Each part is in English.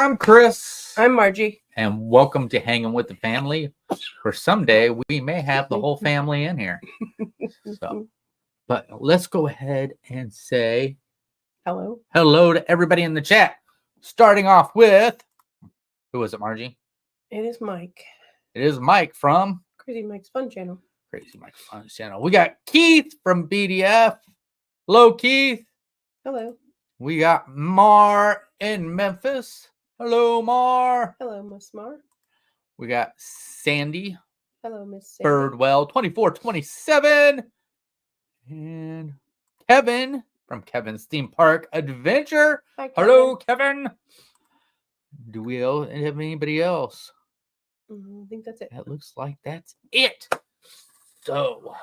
I'm Chris. I'm Margie. And welcome to Hanging with the Family, where someday we may have the whole family in here. But let's go ahead and say hello to everybody in the chat. Starting off with, who is it, Margie? It is Mike. It is Mike from Crazy Mike's Fun Channel. Crazy Mike's Fun Channel. We got Keith from BDF. Hello, Keith. Hello. We got Mar in Memphis. Hello, Mar. Hello, Miss Mar. We got Sandy. Hello, Miss Sandy. Birdwell 2427. And Kevin from Kevin's Theme Park Adventure. Hi, Kevin. Hello, Kevin. Do we have anybody else? I think that's it. That looks like that's it. So,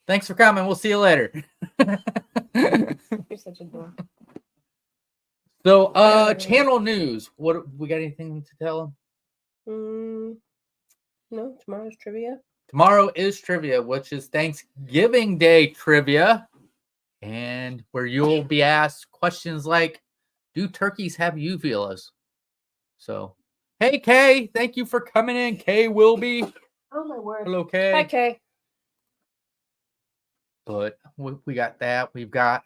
thanks for coming. We'll see you later. You're such a dork. So, channel news. What we got? Anything to tell them? No. Tomorrow's trivia. Tomorrow is trivia, which is Thanksgiving Day trivia, and where you'll be asked questions like, "Do turkeys have uvulas?" So, hey Kay, thank you for coming in. Kay Wilby. Oh my word. Hello, Kay. Hi, Kay. But we got that. We've got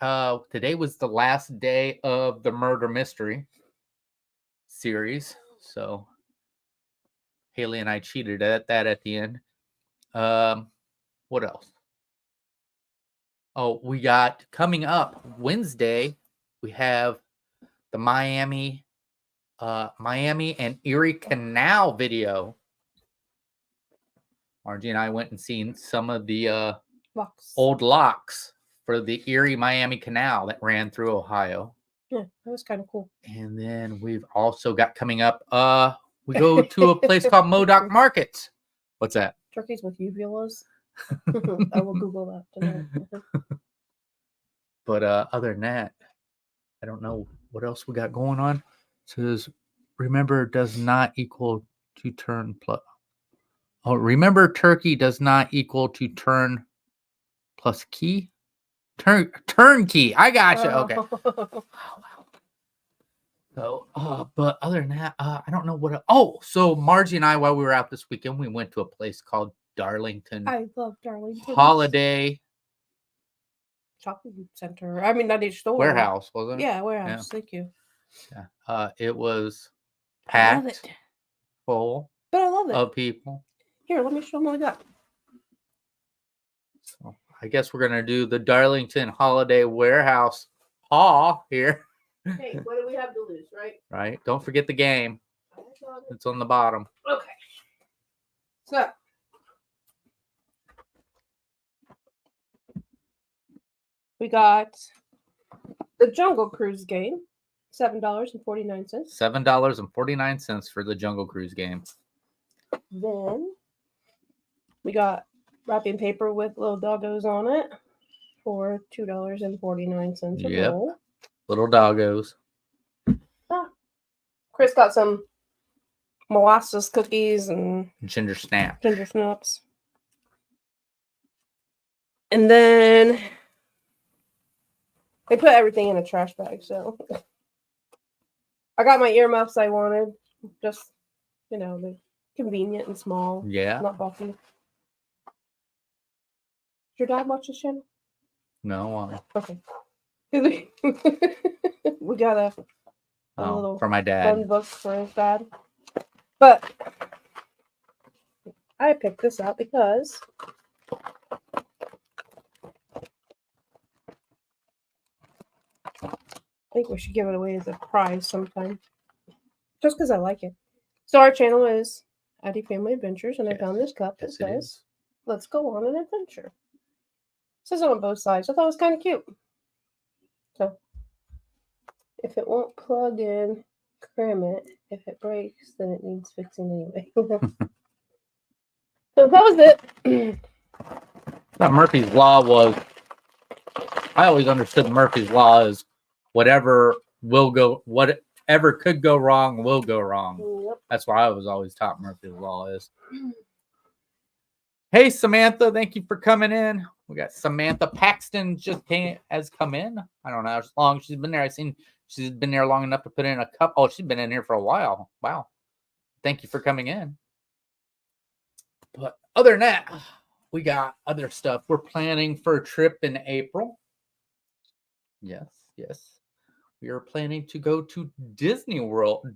today was the last day of the murder mystery series. So Haley and I cheated at that at the end. What else? Oh, we got coming up Wednesday, we have the Miami and Erie Canal video. Margie and I went and seen some of the old locks for the Erie Miami Canal that ran through Ohio. Yeah, that was kind of cool. And then we've also got coming up, we go to a place called Modoc Markets. What's that? Turkeys with uvulas. I will Google that tonight. But other than that, I don't know what else we got going on. It says, remember does not equal to turn plus. Oh, remember turkey does not equal to turn plus key. Turnkey. I gotcha. Okay. So, but other than that, I don't know what. So Margie and I, while we were out this weekend, we went to a place called Darlington. I love Darlington. Holiday Shopping center. I mean, not a store. Warehouse, wasn't it? Yeah, warehouse. Yeah. Thank you. Yeah. It was packed full but I love it. of people. Here, let me show them what I got. So I guess we're gonna do the Darlington Holiday Warehouse haul here. Hey, what do we have to lose, right? Right. Don't forget the game. It's on the bottom. Okay. So we got the Jungle Cruise game, $7.49. $7.49 for the Jungle Cruise game. Then we got wrapping paper with little doggos on it for $2.49 a roll. Little doggos. Chris got some molasses cookies and ginger snaps. And then they put everything in a trash bag, so I got my earmuffs I wanted. Just, they're convenient and small. Yeah. Not bulky. Does your dad watch this channel? No. Okay. We got a little for my dad. fun book for his dad. But I picked this up because I think we should give it away as a prize sometime. Just because I like it. So our channel is Addie Family Adventures, and I found this cup that says, "Let's go on an adventure." It says it on both sides. I thought it was kind of cute. So if it won't plug in, cram it. If it breaks, then it needs fixing anyway. So that was it. That Murphy's Law was, I always understood Murphy's Law is whatever could go wrong will go wrong. Yep. That's why I was always taught Murphy's Law is. Hey, Samantha, thank you for coming in. We got Samantha Paxton has come in. I don't know how long she's been there. I've seen she's been there long enough to put in a cup. Oh, she's been in here for a while. Wow. Thank you for coming in. But other than that, we got other stuff. We're planning for a trip in April. Yes. We are planning to go to Disneyland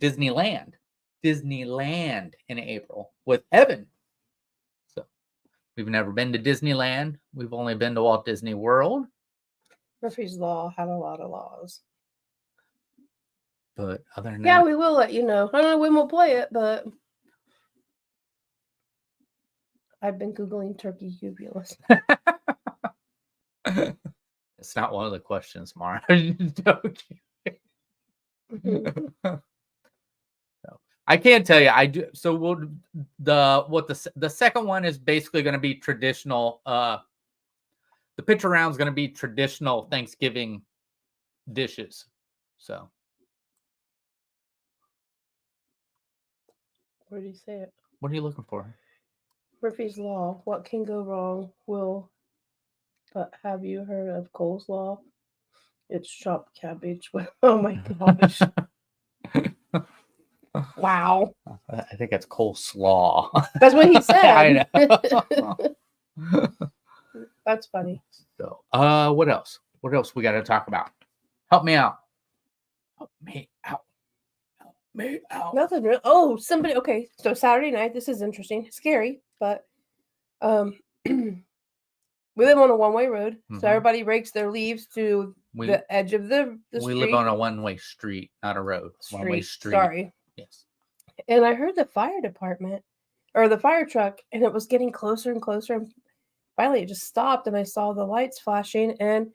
in April with Evan. So we've never been to Disneyland. We've only been to Walt Disney World. Murphy's Law had a lot of laws. But other than yeah, that, we will let you know. I don't know when we'll play it, but I've been Googling turkey cubulas. It's not one of the questions, Mara. I'm joking. So, I can't tell you. I do. So the second one is basically going to be traditional. The picture round is going to be traditional Thanksgiving dishes. So Where do you say it? what are you looking for? Murphy's Law. What can go wrong will. But have you heard of coleslaw? It's chopped cabbage. Oh my gosh. Wow. I think that's coleslaw. That's what he said. I know. That's funny. So, what else? What else we got to talk about? Help me out. Help me out. Help me out. Nothing real. Oh, somebody. Okay, so Saturday night. This is interesting. Scary, but we live on a one-way road, so everybody rakes their leaves to the edge of the street. We live on a one-way street, not a road. One-way street. Sorry. Yes. And I heard the fire department or the fire truck, and it was getting closer and closer. And finally, it just stopped, and I saw the lights flashing, and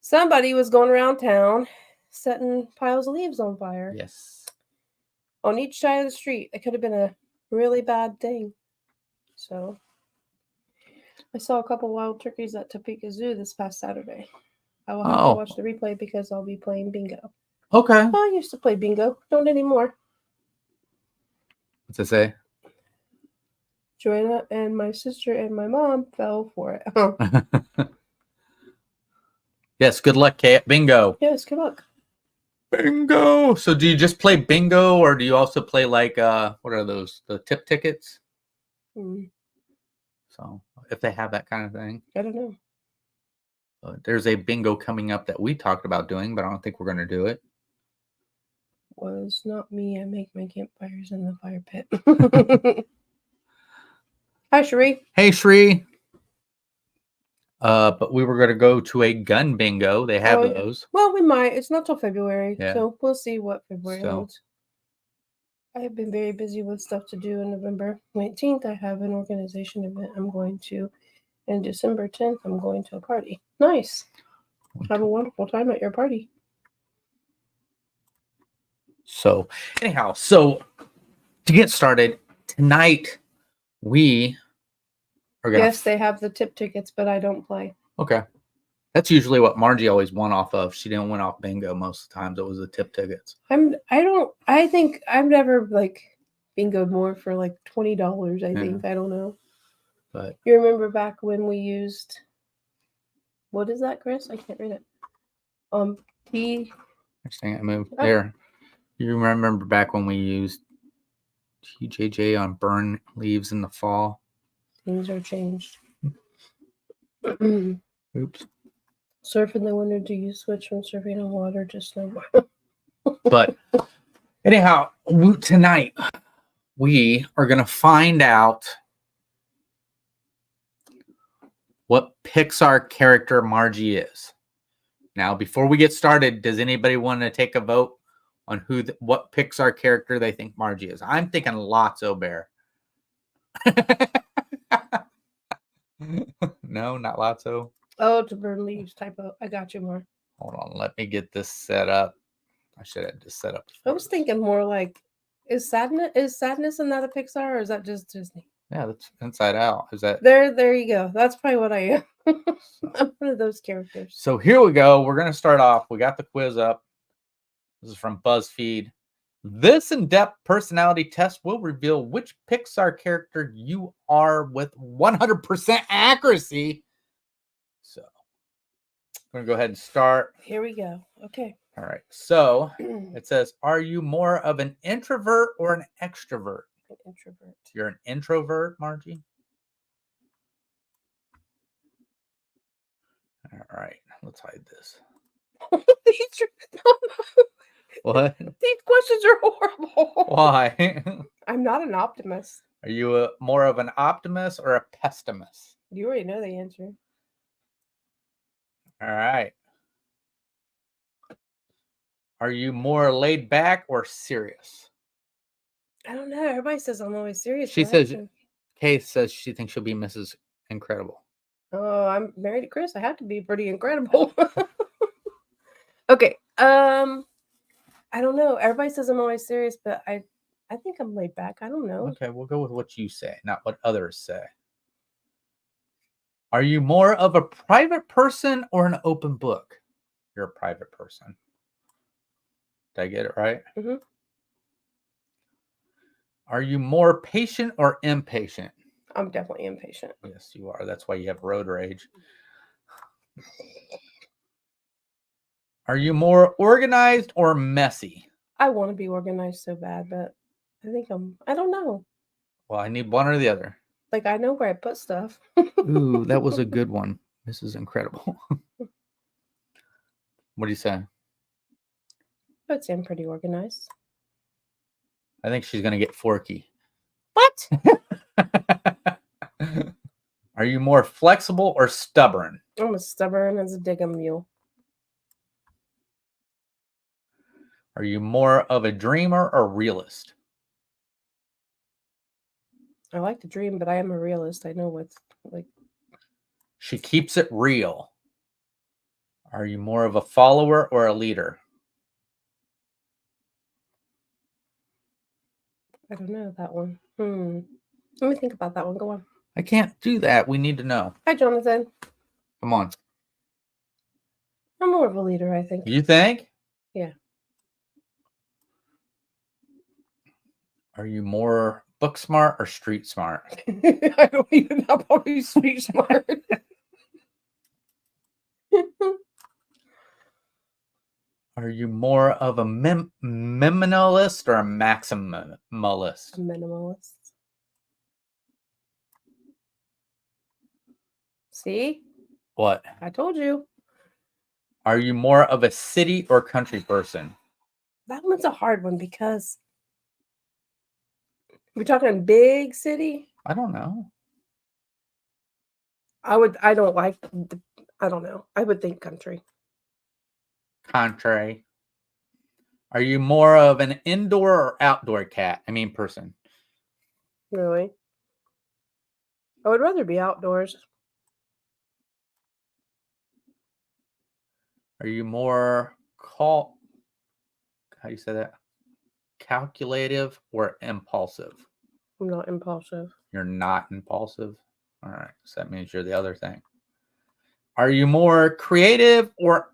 somebody was going around town setting piles of leaves on fire. Yes. On each side of the street. It could have been a really bad thing. So I saw a couple wild turkeys at Topeka Zoo this past Saturday. I will have to watch the replay because I'll be playing bingo. Okay. I used to play bingo. Don't anymore. What's it say? Joanna and my sister and my mom fell for it. Yes, good luck, Kate. Bingo. Yes, good luck. Bingo. So do you just play bingo or do you also play like what are those? The tip tickets? So if they have that kind of thing. I don't know. There's a bingo coming up that we talked about doing, but I don't think we're going to do it. Was not me. I make my campfires in the fire pit. Hi, Sheree. Hey, Sheree. But we were going to go to a gun bingo. They have those. Well, we might. It's not till February, Yeah. So we'll see what February holds. I have been very busy with stuff to do in November 19th. I have an organization event I'm going to. And December 10th, I'm going to a party. Nice. Have a wonderful time at your party. So, anyhow, to get started, tonight we are going to... Yes, they have the tip tickets, but I don't play. Okay. That's usually what Margie always won off of. She didn't win off bingo most of the times. It was the tip tickets. I think I've never bingoed more for $20, I think. I don't know. But you remember back when we used, what is that, Chris? I can't read it. Next thing I moved there. You remember back when we used TJJ on burn leaves in the fall? Things are changed. Oops. Surf in the winter, do you switch from surfing on water to snowboard? But anyhow, tonight we are going to find out what Pixar character Margie is. Now, before we get started, does anybody want to take a vote on what Pixar character they think Margie is? I'm thinking Lotso Bear. No, not Lotso. Oh, to burn leaves typo. I got you more. Hold on, let me get this set up. I should have just set up. I was thinking more like, is sadness in that a Pixar or is that just Disney? Yeah, that's Inside Out. Is that there you go. That's probably what I am. I'm one of those characters. So here we go. We're gonna start off. We got the quiz up. This is from BuzzFeed. This in-depth personality test will reveal which Pixar character you are with 100% accuracy. So, I'm going to go ahead and start. Here we go. Okay. All right. So, it says, are you more of an introvert or an extrovert? An introvert. You're an introvert, Margie? All right. Let's hide this. What? These questions are horrible. Why? I'm not an optimist. Are you more of an optimist or a pessimist? You already know the answer. All right. Are you more laid back or serious? I don't know. Everybody says I'm always serious. She but I says, have to- Kay says she thinks she'll be Mrs. Incredible. Oh, I'm married to Chris. I have to be pretty incredible. Okay. I don't know. Everybody says I'm always serious, but I think I'm laid back. I don't know. Okay, we'll go with what you say, not what others say. Are you more of a private person or an open book? You're a private person. Did I get it right? Mhm. Are you more patient or impatient? I'm definitely impatient. Yes, you are. That's why you have road rage. Are you more organized or messy? I want to be organized so bad, but I don't know. Well, I need one or the other. Like, I know where I put stuff. Ooh, that was a good one. This is incredible. What do you say? I'd say I'm pretty organized. I think she's going to get forky. What? Are you more flexible or stubborn? I'm as stubborn as a diggum mule. Are you more of a dreamer or realist? I like to dream, but I am a realist. I know what's like. She keeps it real. Are you more of a follower or a leader? I don't know that one. Let me think about that one. Go on. I can't do that. We need to know. Hi, Jonathan. Come on. I'm more of a leader, I think. You think? Yeah. Are you more book smart or street smart? I don't even know how to street smart. Are you more of a minimalist or a maximalist? A minimalist. See? What? I told you. Are you more of a city or country person? That one's a hard one because we're talking big city. I don't know. I don't like I don't know. I would think country. Contrary. Are you more of an indoor or outdoor cat? I mean, person. Really? I would rather be outdoors. Are you more how do you say that? Calculative or impulsive? I'm not impulsive. You're not impulsive. All right. So that means you're the other thing. Are you more creative or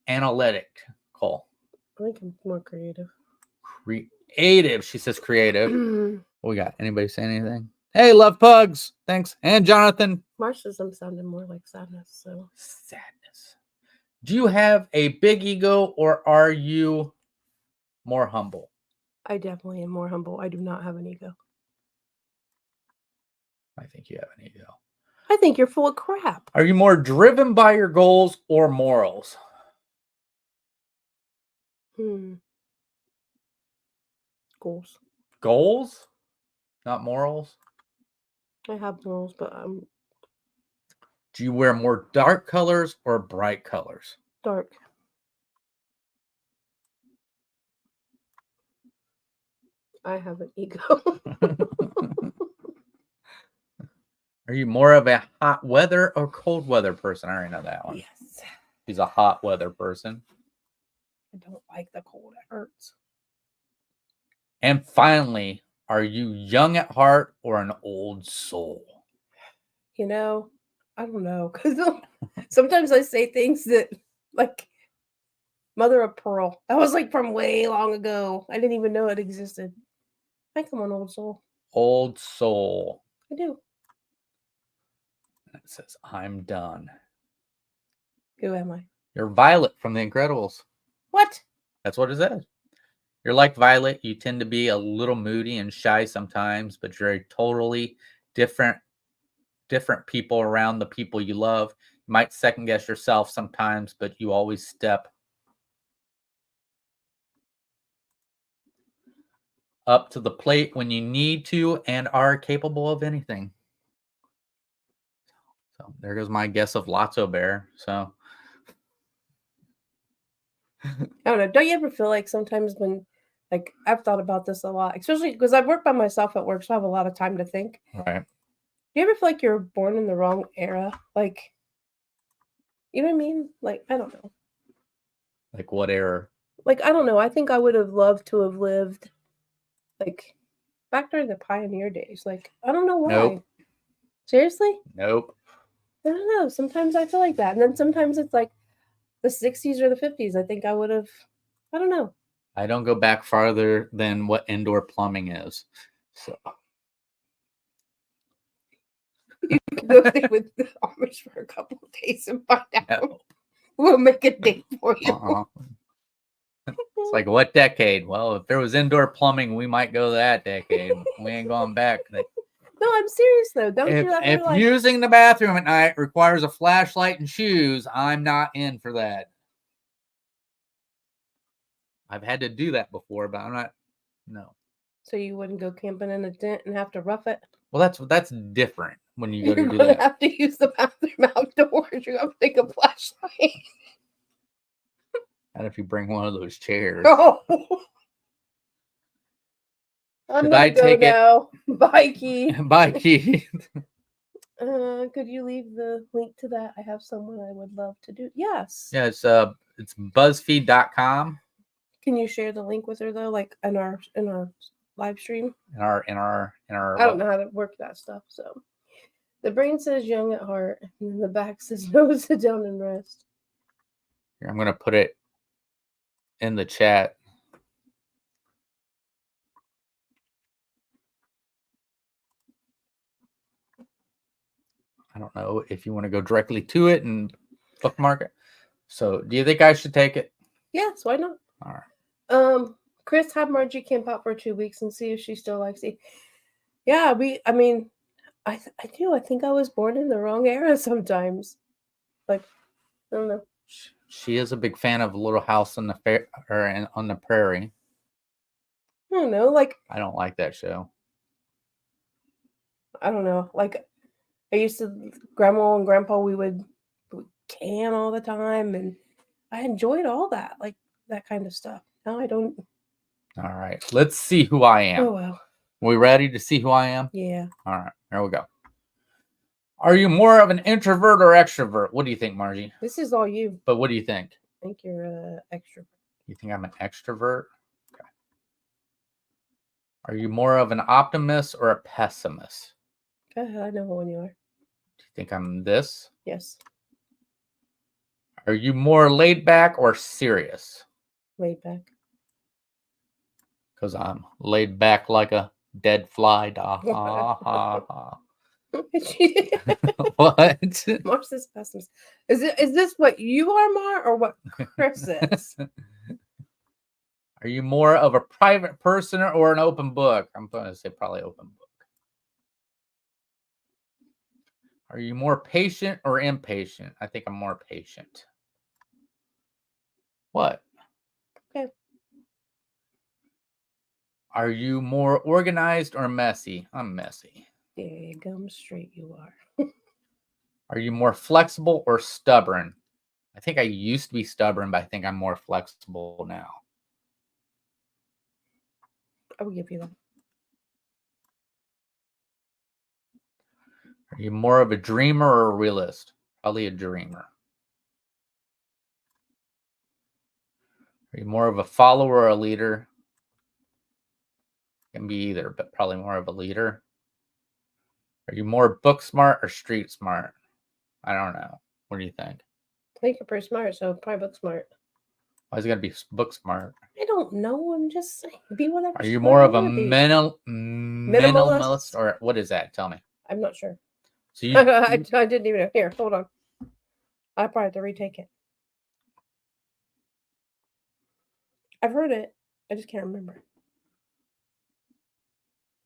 analytical? I think I'm more creative. Creative. She says creative. What we got? Anybody say anything? Hey, love pugs. Thanks. And Jonathan. Marxism sounded more like sadness. So Sadness. Do you have a big ego or are you more humble? I definitely am more humble. I do not have an ego. I think you have an ego. I think you're full of crap. Are you more driven by your goals or morals? Goals. Goals? Not morals? I have morals, but I'm Do you wear more dark colors or bright colors? dark. I have an ego. Are you more of a hot weather or cold weather person? I already know that one. Yes. She's a hot weather person. I don't like the cold. It hurts. And finally, are you young at heart or an old soul? You know, I don't know. Because sometimes I say things that, like, Mother of Pearl. That was like from way long ago. I didn't even know it existed. I come on, old soul. Old Soul. I do. It says, I'm done. Who am I? You're Violet from The Incredibles. What? That's what it says. You're like Violet. You tend to be a little moody and shy sometimes, but you're a totally different people around the people you love. You might second guess yourself sometimes, but you always step up to the plate when you need to and are capable of anything. So there goes my guess of Lotso Bear. So I don't know. Don't you ever feel like sometimes when, like, I've thought about this a lot, especially because I work by myself at work, so I have a lot of time to think. right. Do you ever feel like you're born in the wrong era? Like, you know what I mean? Like, I don't know. Like what error? Like, I don't know. I think I would have loved to have lived, like, back during the pioneer days. Like, I don't know why. Nope. Seriously? Nope. I don't know. Sometimes I feel like that. And then sometimes it's like the 60s or the 50s. I think I would have, I don't know. I don't go back farther than what indoor plumbing is. So You can go stay with the Amish for a couple of days and find out. no. We'll make a date for you. It's like, what decade? Well, if there was indoor plumbing, we might go that decade. We ain't going back. No, I'm serious though. Don't you ever If like using the bathroom at night requires a flashlight and shoes, I'm not in for that. I've had to do that before, but I'm not. No. so you wouldn't go camping in a tent and have to rough it? Well, that's different when you go You're to do gonna that. have to use the bathroom outdoors. You're gonna have to take a flashlight. Not if you bring one of those chairs. Oh. I'm Should gonna I go take it? now. Bye, Keith. Bye, Keith. Could you leave the link to that? I have someone I would love to do. Yes. Yeah, it's BuzzFeed.com. Can you share the link with her though, like in our live stream? In our I don't know how to work that stuff. So the brain says young at heart, and the back says no, sit down and rest. Here, I'm gonna put it in the chat. I don't know if you want to go directly to it and bookmark it. So do you think I should take it? Yes, why not? All right. Chris, have Margie camp out for 2 weeks and see if she still likes it. Yeah, I mean, I do. I think I was born in the wrong era sometimes. Like, I don't know. She is a big fan of Little House on the on the Prairie. I don't know. Like, I don't like that show. I don't know. Like, I used to, Grandma and Grandpa, we would can all the time, and I enjoyed all that, like that kind of stuff. Now I don't. All right. Let's see who I am. Oh well. We ready to see who I am? Yeah. All right. Here we go. Are you more of an introvert or extrovert? What do you think, Margie? This is all you. But what do you think? I think you're an extrovert. You think I'm an extrovert? Okay. Are you more of an optimist or a pessimist? Go ahead. I know when you are. Do you think I'm this? Yes. Are you more laid back or serious? Laid back. Because I'm laid back like a dead fly. Da, ha, ha, ha. What? Mark says pessimist. Is this what you are, Mar, or what Chris is? Are you more of a private person or an open book? I'm going to say probably open book. Are you more patient or impatient? I think I'm more patient. What? Okay. Are you more organized or messy? I'm messy. Yeah, gum straight you are. Are you more flexible or stubborn? I think I used to be stubborn, but I think I'm more flexible now. I will give you that. Are you more of a dreamer or a realist? Probably a dreamer. Are you more of a follower or a leader? Can be either, but probably more of a leader. Are you more book smart or street smart? I don't know. What do you think? I think you're pretty smart, so probably book smart. Why is it gonna be book smart? I don't know. I'm just saying. Be whatever. Are you more of a minimalist? minimalist, or what is that? Tell me. I'm not sure. So you, I didn't even. Here, hold on. I probably have to retake it. I've heard it. I just can't remember.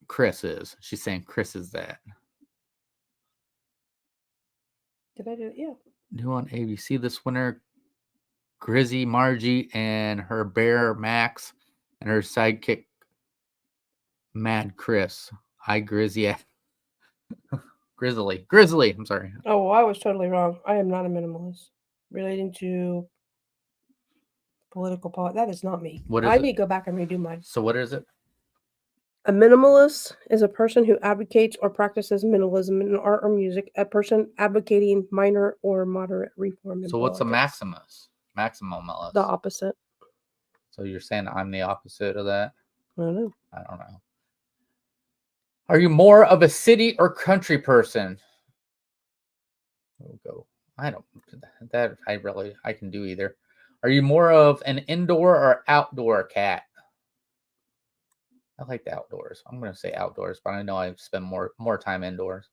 Chris is. She's saying Chris is that. Did I do it? Yeah. New on ABC this winter, Grizzy Margie and her bear Max and her sidekick Mad Chris. Hi Grizzy. Grizzly. I'm sorry. Oh, well, I was totally wrong. I am not a minimalist. Relating to political politics. That is not me. What is I it? need to go back and redo mine. So what is it? A minimalist is a person who advocates or practices minimalism in art or music. A person advocating minor or moderate reform. In So what's a politics. maximalist? The opposite. So you're saying I'm the opposite of that? I don't know. I don't know. Are you more of a city or country person? We'll go. I don't. That I can do either. Are you more of an indoor or outdoor cat? I like the outdoors. I'm going to say outdoors, but I know I spend more time indoors.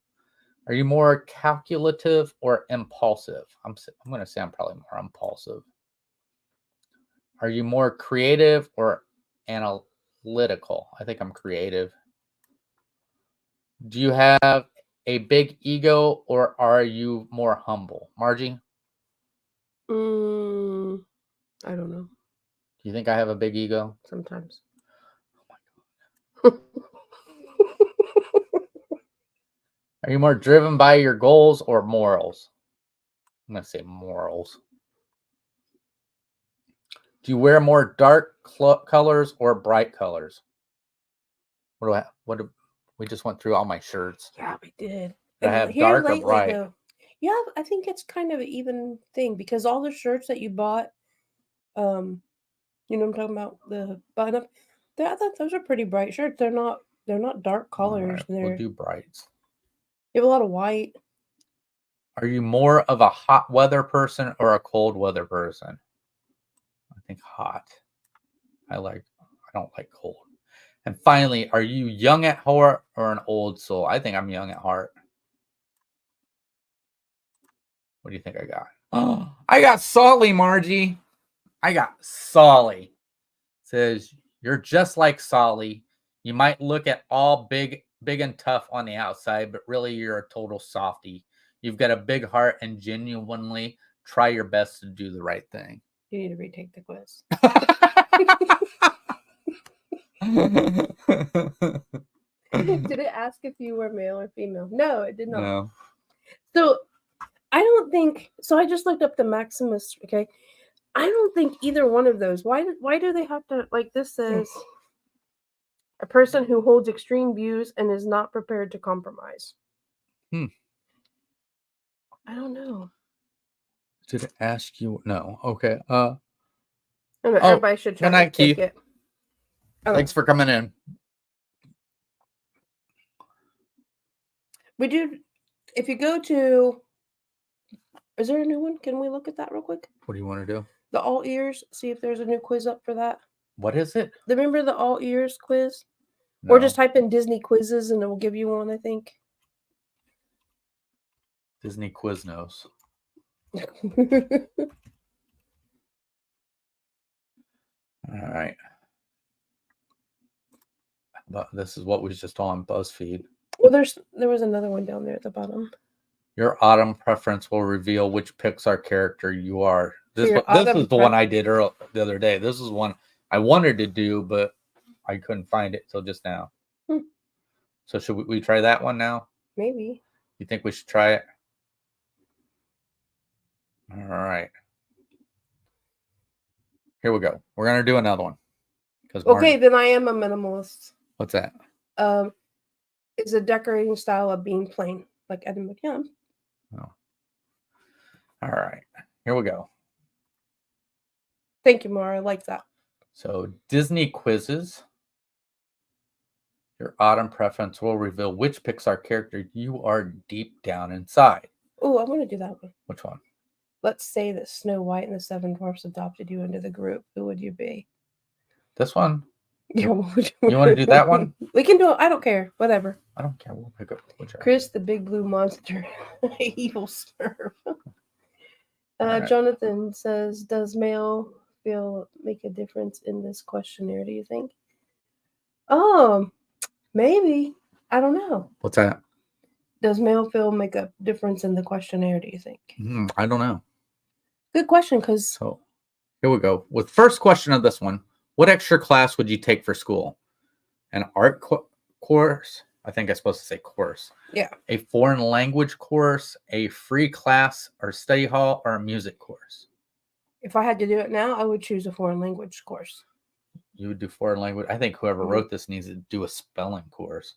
Are you more calculative or impulsive? I'm going to say I'm probably more impulsive. Are you more creative or analytical? I think I'm creative. Do you have a big ego or are you more humble? Margie? I don't know. Do you think I have a big ego? Sometimes. Are you more driven by your goals or morals? I'm going to say morals. Do you wear more dark colors or bright colors? We just went through all my shirts. Yeah, we did. I have dark or bright? Though, yeah, I think it's kind of an even thing because all the shirts that you bought, you know what I'm talking about, the button up, I thought those are pretty bright shirts. They're not dark colors. Right, we'll do brights. You have a lot of white. Are you more of a hot weather person or a cold weather person? I think hot. I don't like cold. And finally, are you young at heart or an old soul? I think I'm young at heart. What do you think I got? Oh, I got Solly, Margie. I got Solly. Says, you're just like Solly. You might look at all big and tough on the outside, but really you're a total softie. You've got a big heart and genuinely try your best to do the right thing. You need to retake the quiz. Did it ask if you were male or female? No, it did not. No. So I don't think so. I just looked up the Maximus. Okay, I don't think either one of those. Why do they have to, like, this says a person who holds extreme views and is not prepared to compromise. I don't know. Did it ask you? No. Okay. Everybody should try to take it. Thanks for coming in. We do. If you go to, is there a new one? Can we look at that real quick? What do you want to do? The all ears. See if there's a new quiz up for that. What is it? Remember the all ears quiz? No. Or just type in Disney quizzes and it will give you one, I think. Disney Quiznos. All right. But this is what was just on BuzzFeed. Well, there was another one down there at the bottom. Your autumn preference will reveal which Pixar character you are. This is the one I did the other day. This is one I wanted to do, but I couldn't find it till just now. So should we try that one now? Maybe. You think we should try it? All right. Here we go. We're going to do another one. Okay, then I am a minimalist. What's that? It's a decorating style of being plain, like Eddie McKim. Oh. All right. Here we go. Thank you, Mara. I like that. So, Disney quizzes. Your autumn preference will reveal which Pixar character you are deep down inside. Oh, I want to do that one. Which one? let's say that Snow White and the Seven Dwarfs adopted you into the group. Who would you be? This one? Yeah, You want to do that one? We can do it. I don't care. Whatever. I don't care. We'll pick up whichever. Chris, the big blue monster, evil Smurf. Alright. Jonathan says, "Does male feel make a difference in this questionnaire? Do you think?" Maybe. I don't know. What's that? Does male feel make a difference in the questionnaire? Do you think? I don't know. Good question, because So here we go. With first question of this one, what extra class would you take for school? An art course? I think I'm supposed to say course. Yeah. A foreign language course, a free class or study hall, or a music course? if I had to do it now, I would choose a foreign language course. You would do foreign language. I think whoever wrote this needs to do a spelling course.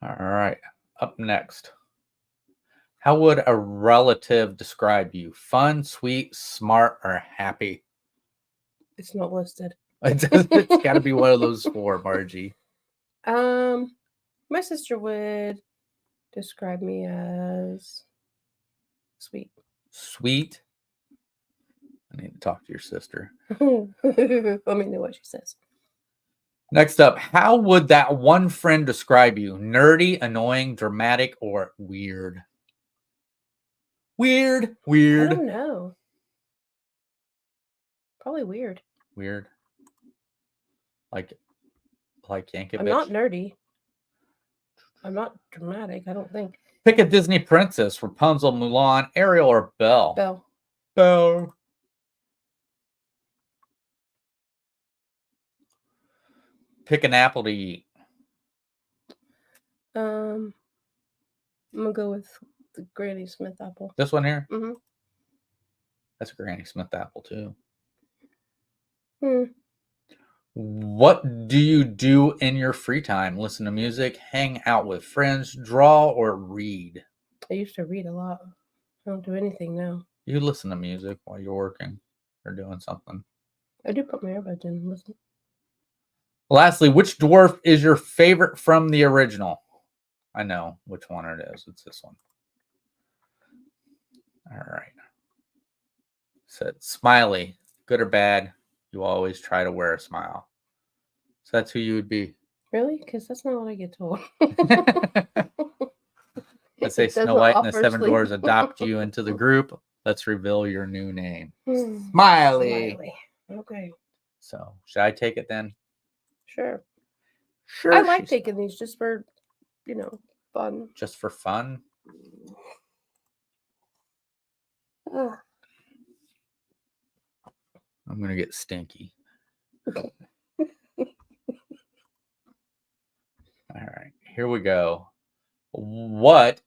All right. Up next. How would a relative describe you? Fun, sweet, smart, or happy? It's not listed. It's got to be one of those four, Margie. My sister would describe me as sweet. Sweet. I need to talk to your sister. Let me know what she says. Next up, how would that one friend describe you? Nerdy, annoying, dramatic, or weird? Weird. I don't know. Probably weird. Weird. Like Yankovic. I'm not nerdy. I'm not dramatic, I don't think. Pick a Disney princess: Rapunzel, Mulan, Ariel, or Belle. Belle. Belle. Pick an apple to eat. I'm gonna go with the Granny Smith apple. This one here? Mm-hmm. That's a Granny Smith apple too. Hmm. What do you do in your free time? Listen to music, hang out with friends, draw, or read? I used to read a lot. I don't do anything now. You listen to music while you're working or doing something. I do put my earbuds in and listen. Lastly, which dwarf is your favorite from the original? I know which one it is. It's this one. All right. Said Smiley, good or bad, you always try to wear a smile. So that's who you would be. Really? Because that's not what I get told. Let's say It doesn't Snow White and the offer Seven sleep. Dwarfs adopt you into the group. Let's reveal your new name. Smiley. Smiley. Okay. So should I take it then? Sure. Sure. I like taking these just for, fun. Just for fun. Ugh. I'm gonna get stinky. All right, here we go. What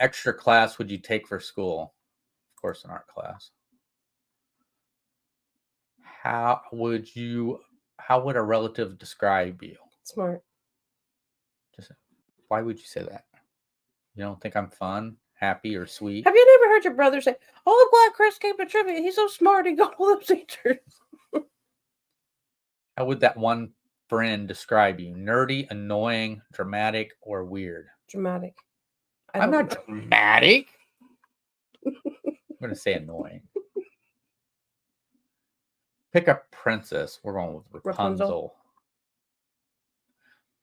extra class would you take for school? Of course, an art class. How would a relative describe you? Smart. Why would you say that? You don't think I'm fun, happy, or sweet? Have you never heard your brother say, "Oh, I'm glad Chris came to trivia. He's so smart. He got all those answers." How would that one friend describe you? Nerdy, annoying, dramatic, or weird? Dramatic. I'm not dramatic. I'm going to say annoying. Pick a princess. We're going with Rapunzel.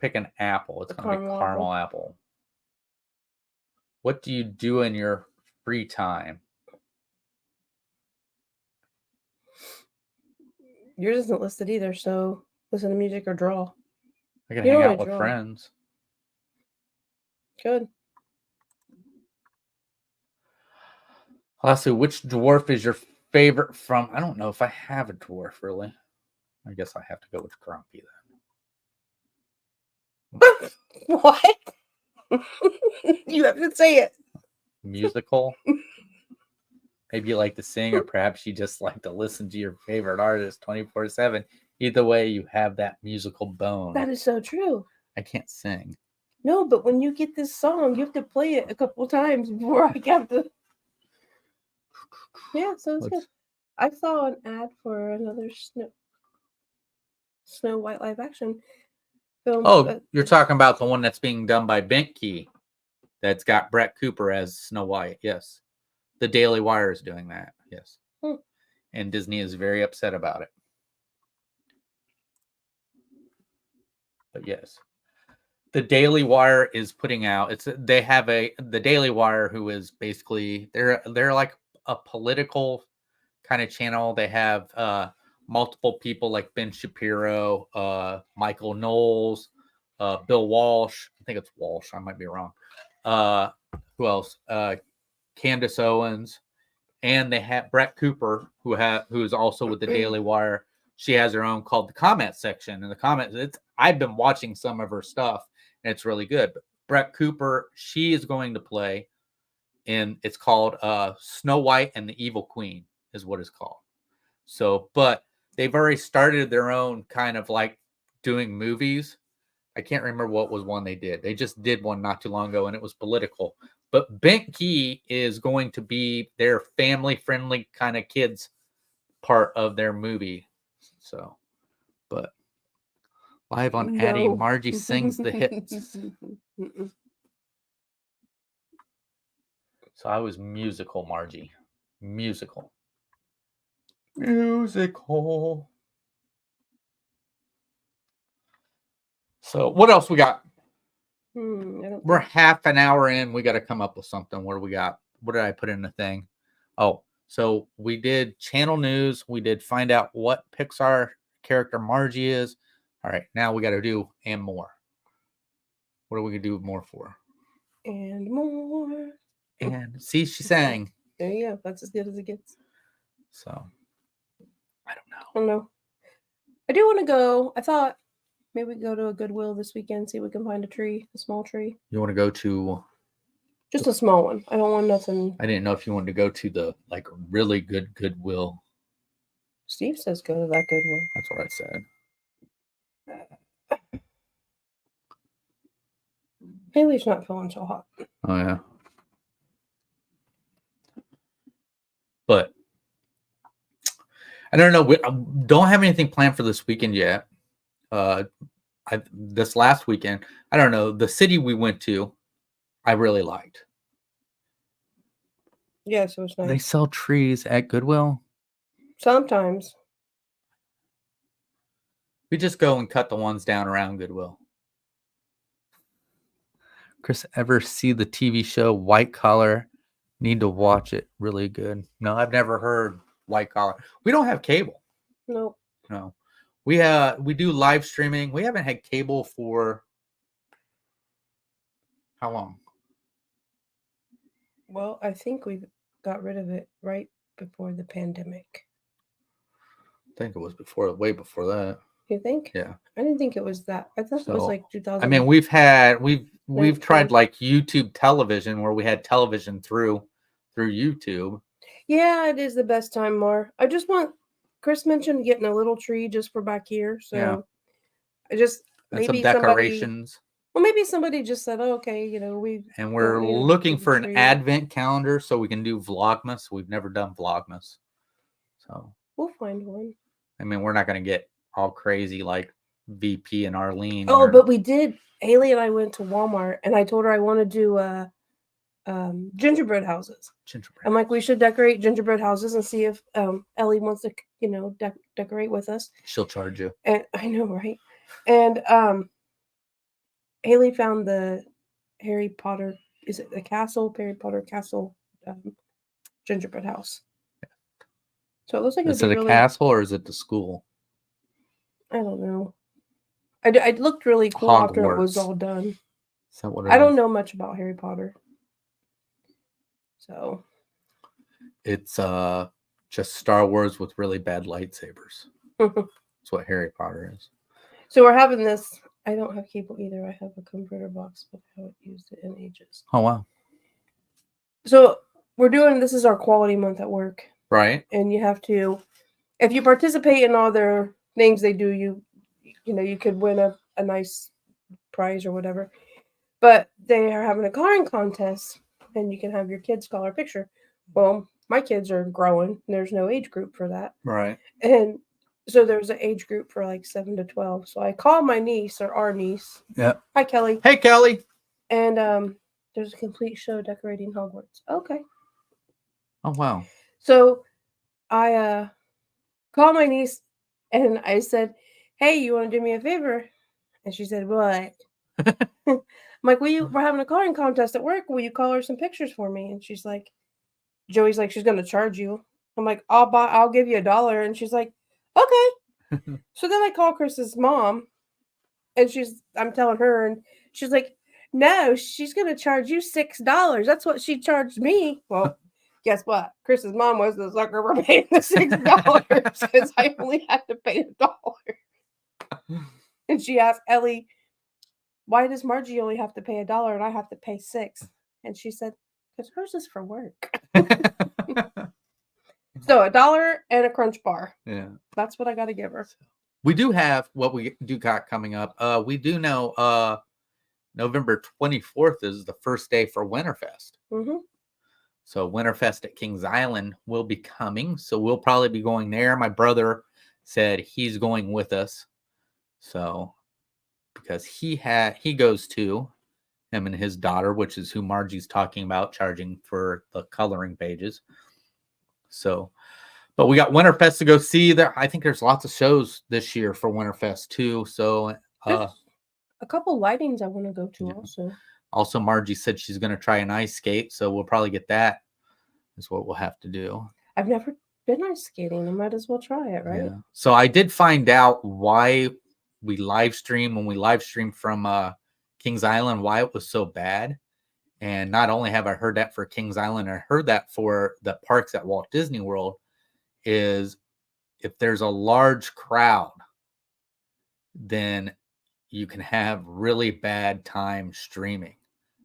Pick an apple. It's going to be caramel apple. What do you do in your free time? Yours isn't listed either, so listen to music or draw. I can hang out with friends. Good. Lastly, which dwarf is your favorite from? I don't know if I have a dwarf, really. I guess I have to go with Grumpy then. What? You have to say it. Musical? Maybe you like to sing, or perhaps you just like to listen to your favorite artist 24/7. Either way, you have that musical bone. That is so true. I can't sing. No, but when you get this song, you have to play it a couple times before I have to. Yeah, so it's good. I saw an ad for another Snow White live action film. Oh, you're talking about the one that's being done by Bentkey that's got Brett Cooper as Snow White. Yes. The Daily Wire is doing that. Yes. And Disney is very upset about it. But yes. The Daily Wire is putting out the Daily Wire, who is basically they're like a political kind of channel. They have multiple people like Ben Shapiro, Michael Knowles, Bill Walsh. I think it's Walsh. I might be wrong. Who else? Candace Owens, and they have Brett Cooper, who is also with the Daily Wire. She has her own called the comment section. And the comments, I've been watching some of her stuff, and it's really good. But Brett Cooper, she is going to play in. It's called Snow White and the Evil Queen, is what it's called. So, but they've already started their own kind of like doing movies. I can't remember what was one they did. They just did one not too long ago, and it was political. But Bent Key is going to be their family-friendly kind of kids part of their movie. So, but live on Addie, Margie sings the hits. So I was musical, Margie. Musical. So what else we got? We're half an hour in. We got to come up with something. What do we got? What did I put in the thing? Oh, so we did channel news. We did find out what Pixar character Margie is. All right, now we got to do and more. What are we going to do more for? And more. And see, she sang. There you go. That's as good as it gets. So, I don't know. I don't know. I do want to go. I thought maybe we go to a Goodwill this weekend, see if we can find a small tree. You want to go to? Just a small one. I don't want nothing. I didn't know if you wanted to go to the like really good Goodwill. Steve says go to that Goodwill. That's what I said. Haley's not feeling so hot. Oh yeah. But I don't know. We don't have anything planned for this weekend yet. This last weekend, I don't know. The city we went to, I really liked. Yeah, so it's nice. They sell trees at Goodwill. Sometimes. We just go and cut the ones down around Goodwill. Chris, ever see the TV show White Collar? Need to watch it. Really good. No, I've never heard White Collar. We don't have cable. Nope. No. We do live streaming. We haven't had cable for how long? Well, I think we got rid of it right before the pandemic. I think it was way before that. You think? Yeah. I didn't think it was that. I thought it was like 2000. I mean, we've tried like YouTube television where we had television through YouTube. Yeah, it is the best time, Mar. I just want Chris mentioned getting a little tree just for back here. So yeah. I just and maybe some decorations. Maybe somebody just said, oh, okay, we're looking for an advent calendar so we can do Vlogmas. We've never done Vlogmas. So we'll find one. I mean, we're not going to get all crazy like VP and Arlene. Oh, but we did. Haley and I went to Walmart and I told her I want to do gingerbread houses. I'm like, we should decorate gingerbread houses and see if Ellie wants to, decorate with us. She'll charge you. And I know, right? And Haley found the Harry Potter. Is it the castle? Harry Potter castle gingerbread house. So it looks like is it a castle or is it the school? I don't know. It looked really cool Hogwarts. After it was all done. Is that what I don't know much about Harry Potter. So it's just Star Wars with really bad lightsabers. That's what Harry Potter is. So we're having this. I don't have cable either. I have a converter box, but I haven't used it in ages. Oh wow. So we're doing this is our quality month at work. Right. And you have to, if you participate in all their things they do, you could win a nice prize or whatever. But they are having a coloring contest and you can have your kids color a picture. Well, my kids are growing. There's no age group for that. Right. And so there's an age group for like 7 to 12. So I called my niece or our niece. Yeah. Hi, Kelly. Hey, Kelly. And There's a complete show decorating Hogwarts. Okay. Oh wow. So I called my niece and I said, "Hey, you want to do me a favor?" And she said, "What?" I'm like, we're having a coloring contest at work. Will you color some pictures for me? And she's like, Joey's like, she's gonna charge you. I'm like, I'll give you $1. And she's like, okay. So then I call Chris's mom, and I'm telling her, and she's like, no, she's gonna charge you $6. That's what she charged me. Well, guess what? Chris's mom was the sucker for paying the $6 because I only had to pay $1. And she asked Ellie, why does Margie only have to pay $1 and I have to pay $6? And she said, because hers is for work. So $1 and a crunch bar. Yeah. That's what I got to give her. We do have what we do got coming up. We do know November 24th is the first day for Winterfest. Mm-hmm. So Winterfest at Kings Island will be coming. So we'll probably be going there. My brother said he's going with us. So because he goes to him and his daughter, which is who Margie's talking about, charging for the coloring pages. So, but we got Winterfest to go see there. I think there's lots of shows this year for Winterfest too. So a couple lightings I want to go to also. Also, Margie said she's going to try an ice skate, so we'll probably get that. Is what we'll have to do. I've never been ice skating. I might as well try it, right? Yeah. So I did find out why we live stream when we live stream from Kings Island, why it was so bad. And not only have I heard that for Kings Island, I heard that for the parks at Walt Disney World, is if there's a large crowd, then you can have really bad time streaming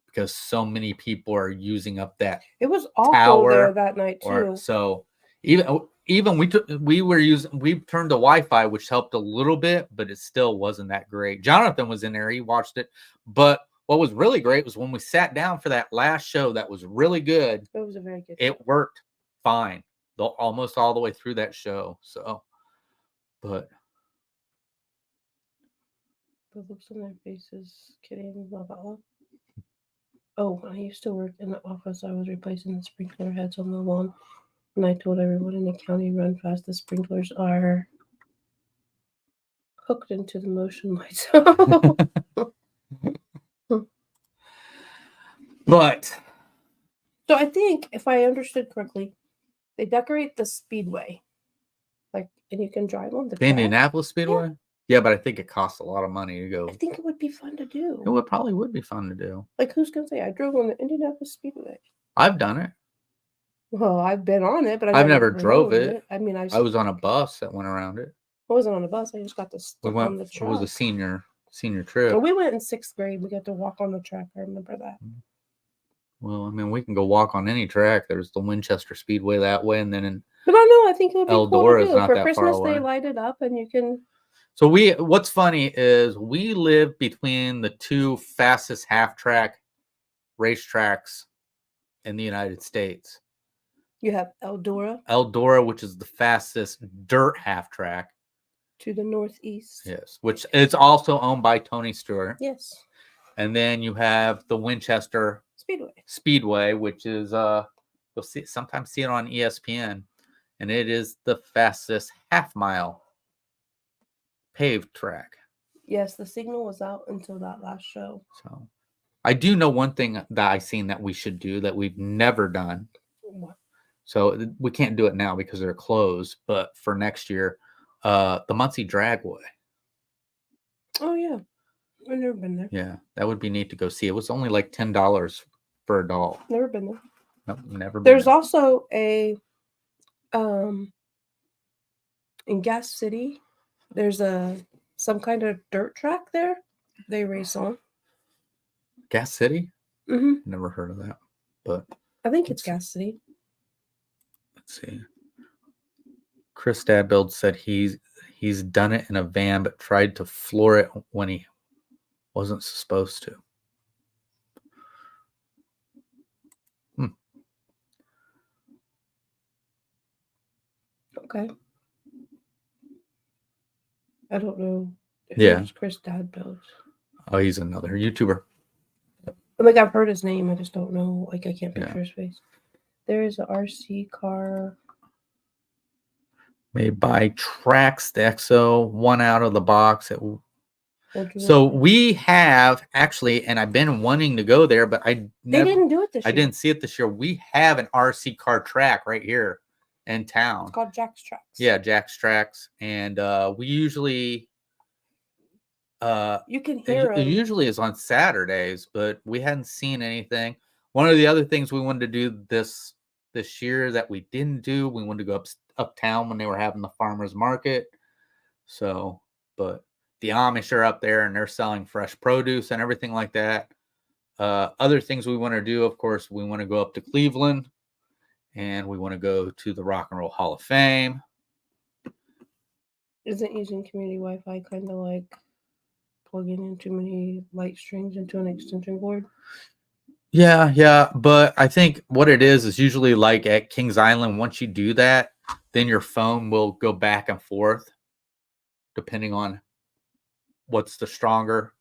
because so many people are using up that. It was awful tower there that night too. So even we turned to Wi-Fi, which helped a little bit, but it still wasn't that great. Jonathan was in there; he watched it. But what was really great was when we sat down for that last show. That was really good. It was a very good. It worked fine, almost all the way through that show. So, but the looks on their faces, kidding, blah blah blah. Oh, when I used to work in the office, I was replacing the sprinkler heads on the lawn. And I told everyone in the county, run fast, the sprinklers are hooked into the motion lights. But so I think, if I understood correctly, they decorate the speedway. And you can drive on the track. Indianapolis Speedway? Yeah, but I think it costs a lot of money to go. I think it would be fun to do. It probably would be fun to do. Who's going to say, I drove on the Indianapolis Speedway? I've done it. Well, I've been on it, but I've never drove it. I mean, I was on a bus that went around it. I wasn't on a bus. I just got to step on the track. It was a senior trip. Well, we went in 6th grade. We got to walk on the track. I remember that. Well, I mean, we can go walk on any track. There's the Winchester Speedway that way, and then But I know. I think it would be Eldora cool to is do. not For that Christmas, far away. they light it up, and you can. So what's funny is we live between the two fastest half-track racetracks in the United States. You have Eldora, which is the fastest dirt half-track. To the northeast. Yes, which is also owned by Tony Stewart. Yes. And then you have the Winchester Speedway, which is you'll sometimes see it on ESPN, and it is the fastest half-mile paved track. Yes, the signal was out until that last show. So I do know one thing that I've seen that we should do that we've never done. What? So we can't do it now because they're closed, but for next year, the Muncie Dragway. Oh yeah, I've never been there. Yeah, that would be neat to go see. It was only like $10 for adult. Never been there. Nope, never been There's there. also a in Gas City. There's some kind of dirt track there. They race on. Gas City? Mm-hmm. Never heard of that, but I think it's Gas City. Let's see. Chris Dadbuild said he's done it in a van, but tried to floor it when he wasn't supposed to. Okay. I don't know. Yeah. It's Chris Dadbuild. Oh, he's another YouTuber. Like I've heard his name, I just don't know. Like I can't Yeah. picture his face. There is a RC car. Made by Trax Exo, one out of the box. Would you So like- we have actually, and I've been wanting to go there, but they didn't do it this I year. didn't see it this year. We have an RC car track right here in town. It's called Jack's Tracks. Yeah, Jack's Tracks, and we usually You can hear it him. usually is on Saturdays, but we hadn't seen anything. One of the other things we wanted to do this year that we didn't do, we wanted to go uptown when they were having the farmers market. So, but the Amish are up there and they're selling fresh produce and everything like that. Other things we want to do, of course, we want to go up to Cleveland and we want to go to the Rock and Roll Hall of Fame. Isn't using community Wi-Fi kind of like plugging in too many light strings into an extension cord? Yeah, but I think what it is usually like at Kings Island, once you do that, then your phone will go back and forth depending on what's the stronger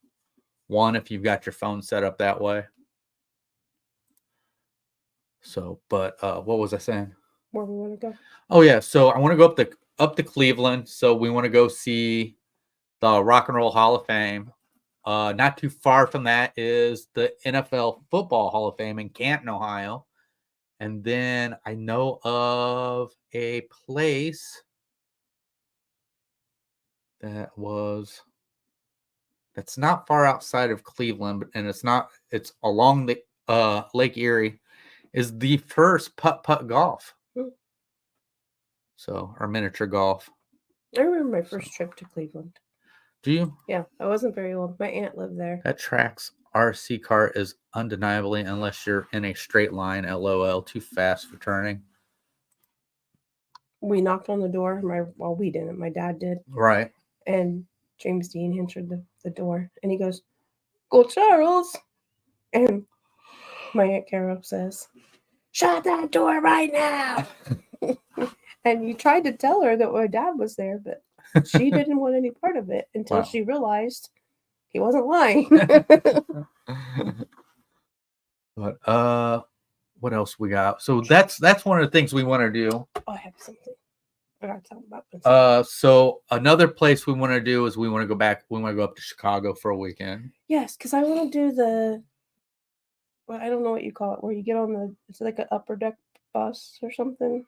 one if you've got your phone set up that way. So, but what was I saying? Where we want to go? Oh yeah, so I want to go up to Cleveland. So we want to go see the Rock and Roll Hall of Fame. Not too far from that is the NFL Football Hall of Fame in Canton, Ohio. And then I know of a place that's not far outside of Cleveland, and it's along the Lake Erie, is the first putt golf. So, or miniature golf. I remember my first trip to Cleveland. Do you? Yeah, I wasn't very old. My aunt lived there. That Trax RC car is undeniably, unless you're in a straight line, LOL, too fast for turning. We knocked on the door. We didn't. My dad did. Right. And James Dean answered the door. And he goes, "Go Charles." And my Aunt Carol says, "Shut that door right now." And you tried to tell her that my dad was there, but she didn't want any part of it until she realized he wasn't lying. But what else we got? So that's one of the things we want to do. Oh, I have something. I got to talk about. So another place we want to do is we want to go back. We want to go up to Chicago for a weekend. Yes, because I want to do I don't know what you call it, where you get on it's like an upper deck bus or something.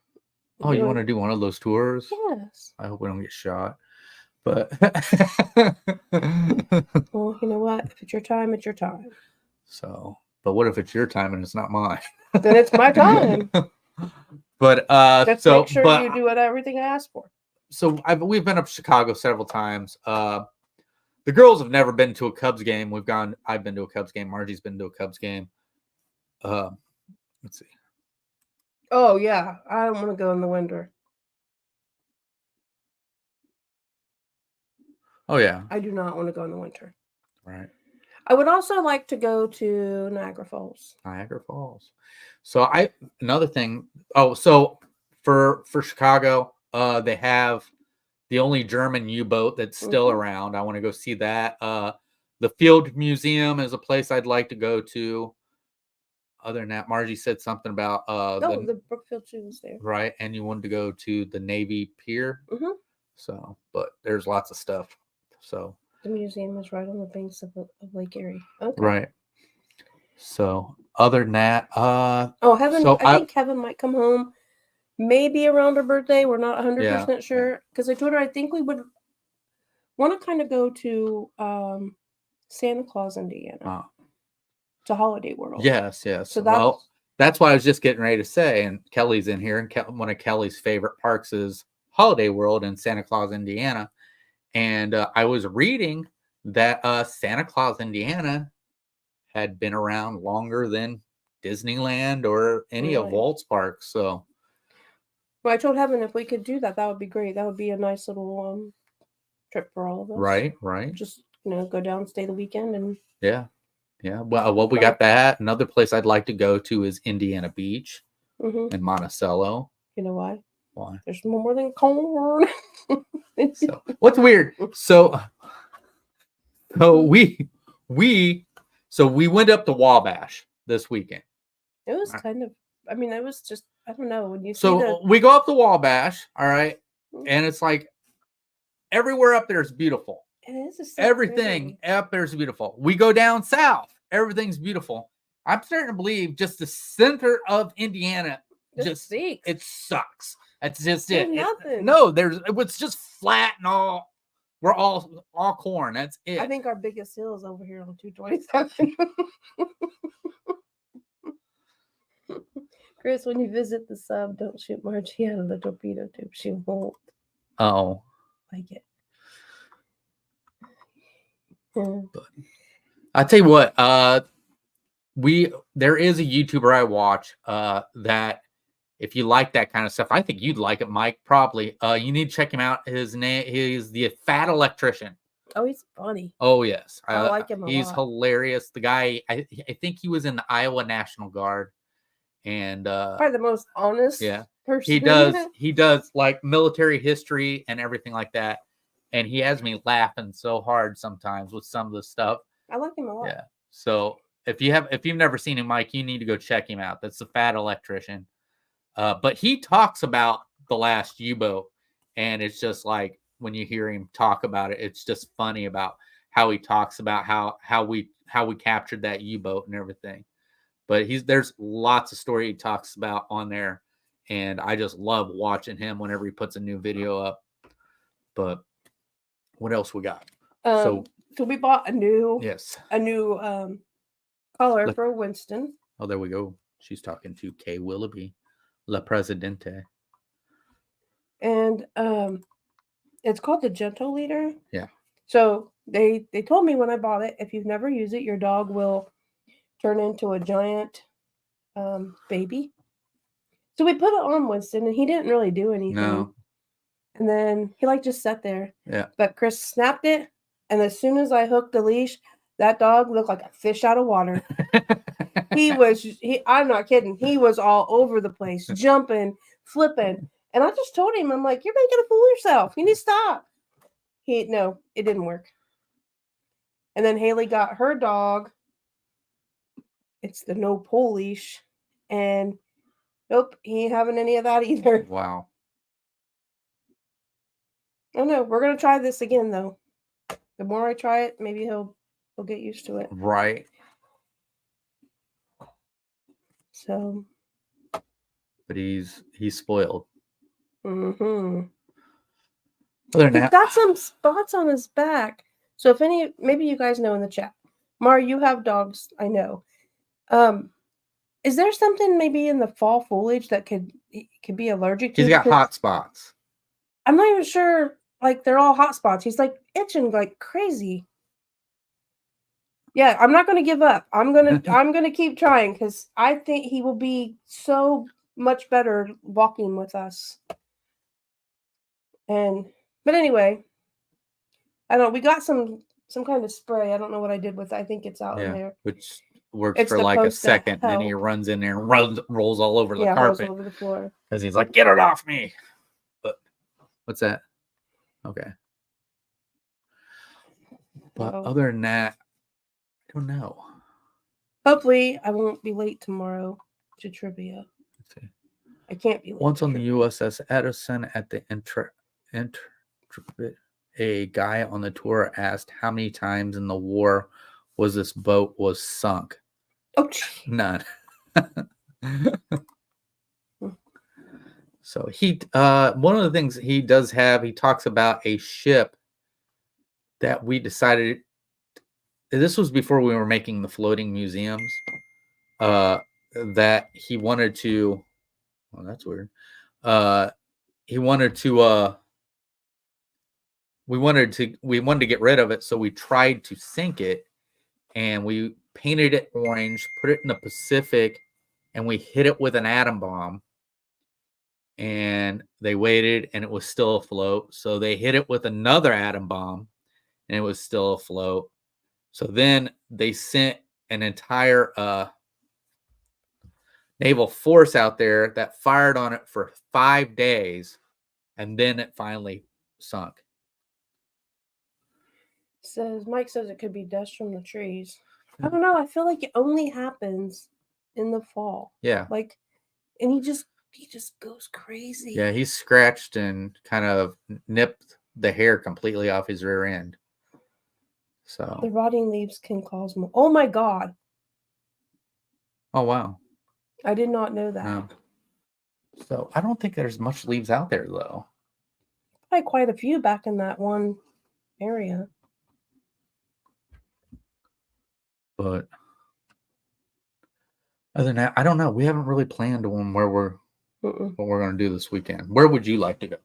Oh, you want to do one of those tours? Yes. I hope we don't get shot. But well, you know what? If it's your time, it's your time. So, but what if it's your time and it's not mine? Then it's my time. But let's make sure you do everything I asked for. So we've been up to Chicago several times. The girls have never been to a Cubs game. I've been to a Cubs game. Margie's been to a Cubs game. Let's see. Oh yeah, I don't want to go in the winter. Oh yeah. I do not want to go in the winter. Right. I would also like to go to Niagara Falls. So another thing. Oh, so for Chicago, they have the only German U-boat that's still around. I want to go see that. The Field Museum is a place I'd like to go to. Other than that, Margie said something about the Brookfield Zoo was there. Right, and you wanted to go to the Navy Pier. Mm-hmm. So, but there's lots of stuff. So the museum is right on the banks of Lake Erie. Okay. Right. So other than that, Heaven. So I think Kevin might come home maybe around her birthday. We're not 100% sure because I told her I think we would want to kind of go to Santa Claus, Indiana, to Holiday World. Yes. So that's why I was just getting ready to say. And Kelly's in here, and one of Kelly's favorite parks is Holiday World in Santa Claus, Indiana. And I was reading that Santa Claus, Indiana had been around longer than Disneyland or any of Walt's parks. So, well, I told Heaven if we could do that, that would be great. That would be a nice little trip for all of us. Right. Just go down, stay the weekend, and yeah. Well, we got that. Another place I'd like to go to is Indiana Beach in Monticello. You know why? Why? There's more than corn. So, what's weird? So we So we went up to Wabash this weekend. It was Alright. kind of. I mean, it was just. I don't know when you see So we go up to Wabash, all right, and it's like everywhere up there is beautiful. It is a so Everything pretty. up there is beautiful. We go down south, everything's beautiful. I'm starting to believe just the center of Indiana just it sucks. That's just There's it. nothing. No, it's just flat and all. We're all corn. That's it. I think our biggest hill is over here on 227. Chris, when you visit the sub, don't shoot Margie out of the torpedo tube. She won't like it. Yeah. But I'll tell you what, there is a YouTuber I watch that if you like that kind of stuff, I think you'd like it, Mike, probably. You need to check him out. His name is the Fat Electrician. Oh, he's funny. Oh, yes. I like him a lot. He's hilarious. The guy, I think he was in the Iowa National Guard. And probably the most honest person. He does like military history and everything like that. And he has me laughing so hard sometimes with some of the stuff. I like him a lot. Yeah. So if you've never seen him, Mike, you need to go check him out. That's the Fat Electrician. But he talks about the last U-boat, and it's just like when you hear him talk about it, it's just funny about how he talks about how we captured that U-boat and everything. But there's lots of story he talks about on there, and I just love watching him whenever he puts a new video up. But what else we got? So we bought a new collar for Winston. Oh, there we go. She's talking to Kay Willoughby, La Presidente. And it's called the Gentle Leader. Yeah. So they told me when I bought it, if you've never used it, your dog will turn into a giant baby. So we put it on Winston, and he didn't really do anything. No. And then he just sat there. Yeah. But Chris snapped it, and as soon as I hooked the leash, that dog looked like a fish out of water. I'm not kidding. He was all over the place, jumping, flipping. And I just told him, I'm like, you're making a fool of yourself. You need to stop. No, it didn't work. And then Haley got her dog. It's the no pull leash. And nope, he ain't having any of that either. Wow. Oh no, we're gonna try this again though. The more I try it, maybe he'll get used to it. Right. So. But he's spoiled. Mm-hmm. Other than that, he's got some spots on his back. So if maybe you guys know in the chat. Mar, you have dogs, I know. Is there something maybe in the fall foliage that could be allergic to? He's got hot spots. I'm not even sure. Like they're all hot spots. He's like itching like crazy. Yeah, I'm not going to give up. I'm gonna keep trying because I think he will be so much better walking with us. But anyway, I don't know. We got some kind of spray. I don't know what I did with it. I think it's out in there. Which works for like a second, and then he runs in there and rolls all over the carpet. Rolls over the floor. Because he's like, get it off me. But what's that? Okay. But other than that, I don't know. Hopefully, I won't be late tomorrow to trivia. Let's see. I can't be late. Once on the USS Edison at the a guy on the tour asked how many times in the war this boat was sunk. Oh, geez. None. So one of the things he does have, he talks about a ship that we decided, this was before we were making the floating museums, that he wanted to, well, that's weird. We wanted to get rid of it. So we tried to sink it, and we painted it orange, put it in the Pacific, and we hit it with an atom bomb. And they waited, and it was still afloat. So they hit it with another atom bomb, and it was still afloat. So then they sent an entire naval force out there that fired on it for 5 days, and then it finally sunk. Mike says it could be dust from the trees. I don't know. I feel like it only happens in the fall. Yeah. Like, and he just goes crazy. Yeah, he scratched and kind of nipped the hair completely off his rear end. So. The rotting leaves can cause more. Oh my God. Oh, wow. I did not know that. No. So I don't think there's much leaves out there, though. Probably quite a few back in that one area. But other than that, I don't know. We haven't really planned on where what we're going to do this weekend. Where would you like to go?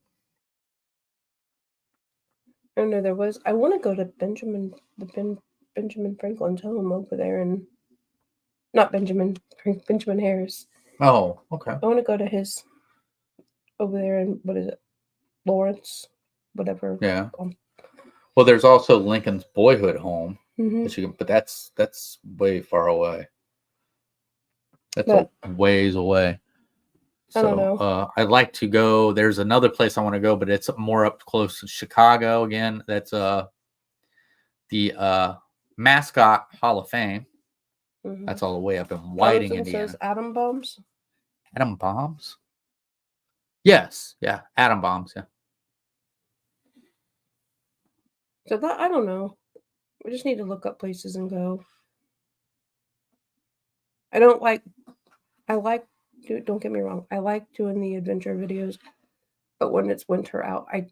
I don't know. I want to go to Benjamin Franklin's home over there, and not Benjamin Harris. Oh, okay. I want to go to his over there in, what is it, Lawrence, whatever. Yeah. Well, there's also Lincoln's boyhood home, but that's way far away. That's a ways away. So, I don't know. I'd like to go. There's another place I want to go, but it's more up close to Chicago again. That's the Mascot Hall of Fame. That's all the way up in Whiting, Indiana. Says atom bombs. Atom bombs? Yes. Yeah. Atom bombs. Yeah. So that, I don't know. We just need to look up places and go. Don't get me wrong. I like doing the adventure videos, but when it's winter out, I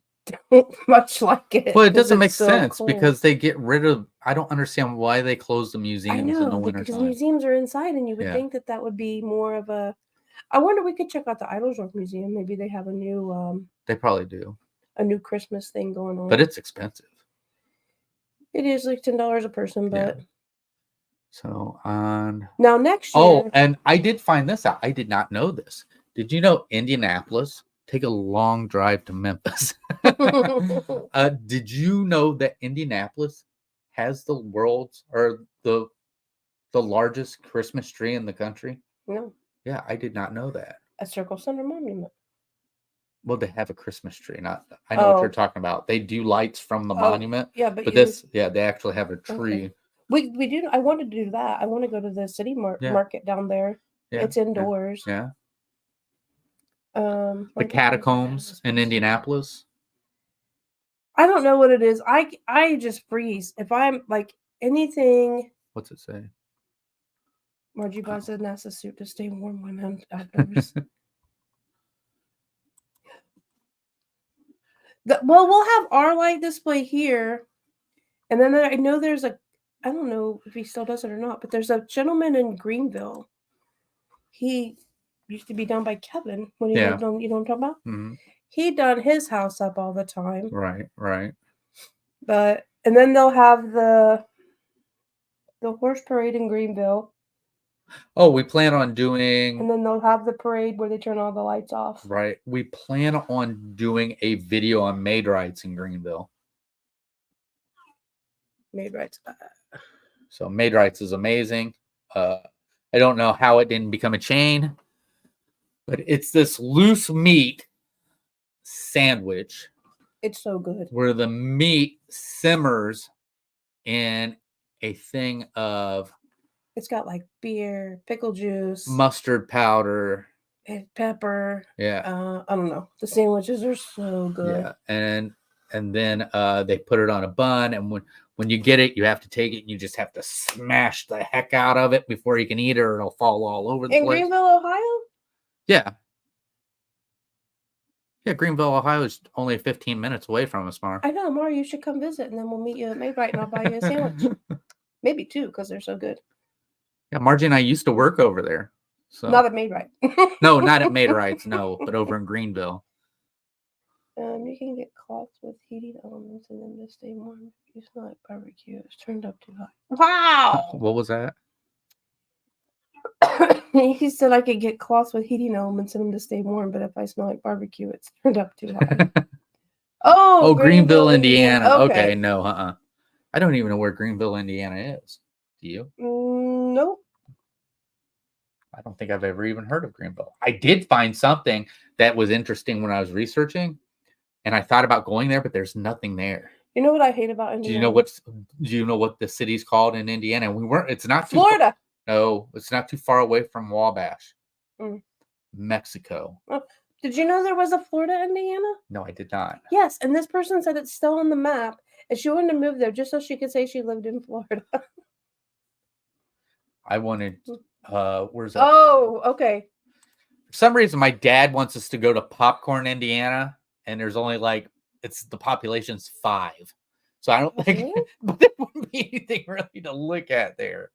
don't much like it. Well, it doesn't make sense because they get rid of. I don't understand why they close the museums in the winter because time. museums are inside, and you would think that would be more of a. I wonder, we could check out the Idlesworth Museum. Maybe they have a new. They probably do. A new Christmas thing going on, but it's expensive. It is like $10 a person, but. Yeah. So on now next year. Oh, and I did find this out. I did not know this. Did you know Indianapolis take a long drive to Memphis? Did you know that Indianapolis has the world's or the largest Christmas tree in the country? No. Yeah, I did not know that. A Circle Center monument. Well, they have a Christmas tree. I know what you're talking about. They do lights from the monument. Yeah, but they actually have a tree. Okay. We do. I want to do that. I want to go to the city market down there. Yeah, it's indoors. Yeah. The catacombs in Indianapolis. I don't know what it is. I just freeze if I'm like anything. What's it say? Margie buys a NASA suit to stay warm when outdoors. We'll have our light display here, and then I know there's I don't know if he still does it or not, but there's a gentleman in Greenville. He used to be down by Kevin when he lived on, you know what I'm talking about? Mm-hmm. He done his house up all the time. Right. And then they'll have the horse parade in Greenville. Oh, we plan on doing... And then they'll have the parade where they turn all the lights off. Right. We plan on doing a video on Maid-Rites in Greenville. Maid-Rites. So Maid-Rites is amazing. I don't know how it didn't become a chain, but it's this loose meat sandwich. It's so good. Where the meat simmers in a thing of... It's got like beer, pickle juice, mustard powder, and pepper. Yeah. I don't know. The sandwiches are so good. Yeah. And then they put it on a bun, and when you get it, you have to take it and you just have to smash the heck out of it before you can eat it, or it'll fall all over the place. In Greenville, Ohio? Yeah. Yeah, Greenville, Ohio is only 15 minutes away from us, Mar. I know, Mar, you should come visit, and then we'll meet you at Maid-Rite, and I'll buy you a sandwich. Maybe 2, because they're so good. Yeah, Margie and I used to work over there. So not at Maid-Rite. No, not at Maid-Rites, no, but over in Greenville. You can get cloths with heating elements in them to stay warm. It's not like barbecue. It's turned up too high. Wow! What was that? He said I could get cloths with heating elements in them to stay warm, but if I smell like barbecue, it's turned up too high. Oh, Greenville, Indiana. Okay, no, I don't even know where Greenville, Indiana is. Do you? Nope. I don't think I've ever even heard of Greenville. I did find something that was interesting when I was researching, and I thought about going there, but there's nothing there. You know what I hate about Indiana? Do you know what the city's called in Indiana? It's not too Florida. No, it's not too far away from Wabash. Mm. Mexico. Oh, did you know there was a Florida, Indiana? No, I did not. Yes, and this person said it's still on the map, and she wanted to move there just so she could say she lived in Florida. I wanted. Where's that? Oh, okay. For some reason, my dad wants us to go to Popcorn, Indiana, and there's only the population's 5, so I don't think but there wouldn't be anything really to look at there.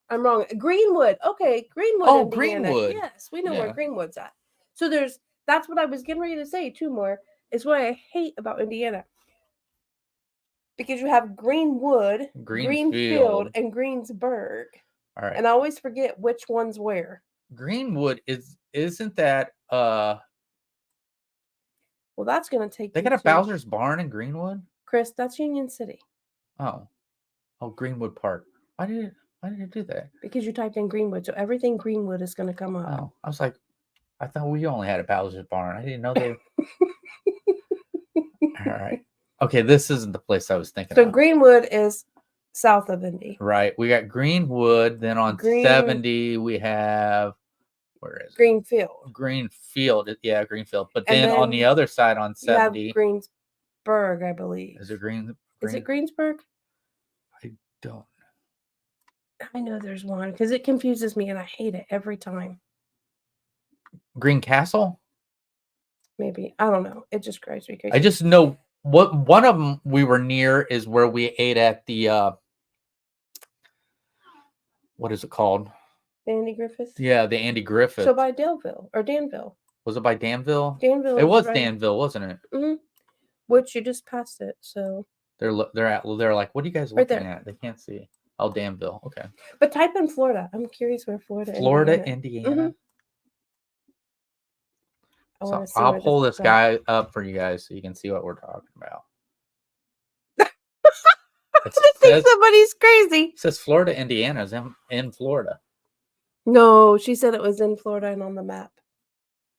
I'm wrong. Greenwood. Okay, Greenwood. Oh, Indiana. Greenwood. Yes, we know where Greenwood's at. So that's what I was getting ready to say. 2 more is what I hate about Indiana. Because you have Greenwood, Greenfield, and Greensburg. All right. And I always forget which one's where. Greenwood isn't that well, that's gonna take. They got a Bowser's Barn in Greenwood? Chris, that's Union City. Oh, Greenwood Park. Why did it do that? Because you typed in Greenwood, so everything Greenwood is gonna come up. Oh, I was like, I thought we only had a Bowser's Barn. I didn't know they. All right. Okay, this isn't the place I was thinking. So Greenwood is south of Indy. Right. We got Greenwood. Then on 70, we have, where is it? Greenfield. Yeah, Greenfield. But then on the other side on 70. You have Greensburg, I believe. Is it Green? Is it Greensburg? I don't know. I know there's one because it confuses me and I hate it every time. Greencastle? Maybe. I don't know. It just drives me crazy. I just know one of them we were near is where we ate at the what is it called? The Andy Griffith? Yeah, the Andy Griffith. So by Danville or Danville. Was it by Danville? Danville. It was right. Danville, wasn't it? Mm-hmm. Which you just passed it, so they're like, what are you guys looking at? They can't see. Oh, Danville. Okay. But type in Florida. I'm curious where Florida. Indiana. Mm-hmm. So I'll pull this guy up for you guys so you can see what we're talking about. I think somebody's crazy. It says Florida, Indiana is in Florida. No, she said it was in Florida and on the map.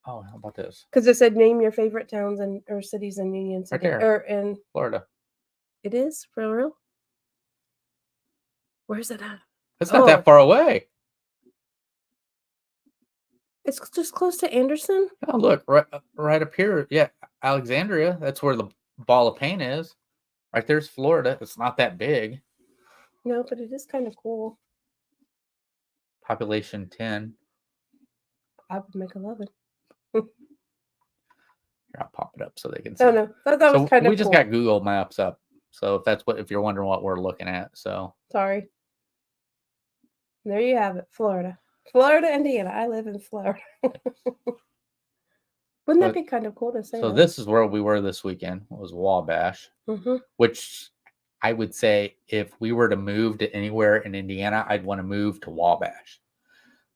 Oh, how about this? Because it said name your favorite towns or cities in Union City. Right there. Or in Florida. It is? For real? Where's it at? It's not that far away. It's just close to Anderson? Oh, look, right up here. Yeah, Alexandria. That's where the ball of paint is. Right there's Florida. It's not that big. No, but it is kind of cool. Population 10. I would make 11. Here, I'll pop it up so they can see. Oh, no. That was kind of cool. We just got Google Maps up. So if you're wondering what we're looking at. So sorry. There you have it. Florida, Indiana. I live in Florida. Wouldn't that be kind of cool to say? So this is where we were this weekend. It was Wabash, which I would say if we were to move to anywhere in Indiana, I'd want to move to Wabash.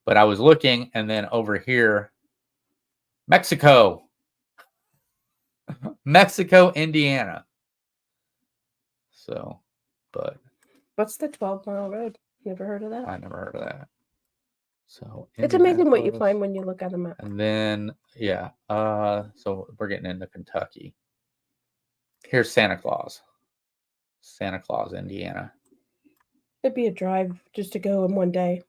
But I was looking, and then over here, Mexico, Indiana. So, but what's the 12-mile road? Never heard of that. I never heard of that. So it's amazing what you find when you look at a map. And then so we're getting into Kentucky. Here's Santa Claus, Indiana. It'd be a drive just to go in one day.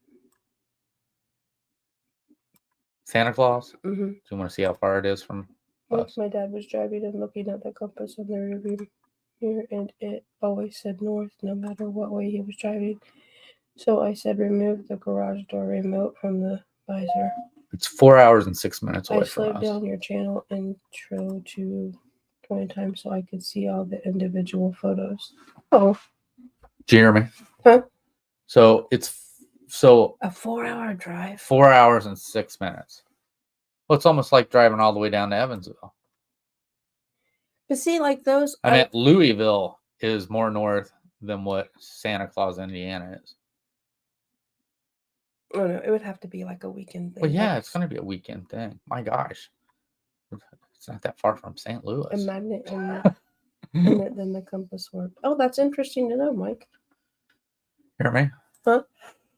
Santa Claus? Mm-hmm. Do you want to see how far it is from Once my dad was driving and looking at the compass on the rearview mirror, and it always said north no matter what way he was driving. So I said, remove the garage door remote from the visor. It's 4 hours and 6 minutes away from us. I slowed down your channel intro to 20 times so I could see all the individual photos. Oh. Do you hear me? Huh? So it's a 4-hour drive. 4 hours and 6 minutes. Well, it's almost like driving all the way down to Evansville. But see, like those. I mean, Louisville is more north than what Santa Claus, Indiana is. Oh no, it would have to be like a weekend thing. Well, yeah, it's going to be a weekend thing. My gosh. It's not that far from St. Louis. A magnet and then the compass work. Oh, that's interesting to know, Mike. Hear me? Huh?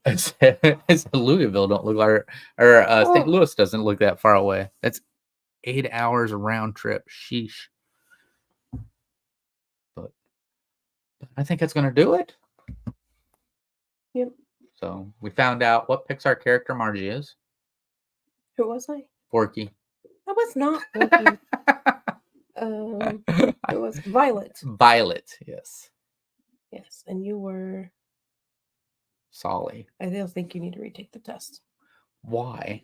It's Louisville don't look like, or St. Louis doesn't look that far away. That's 8 hours a round trip. Sheesh. But I think that's going to do it. Yep. So we found out what Pixar character Margie is. Who was I? Forky. I was not Forky. It was Violet. Violet, yes. Yes, and you were Solly. I still think you need to retake the test. Why?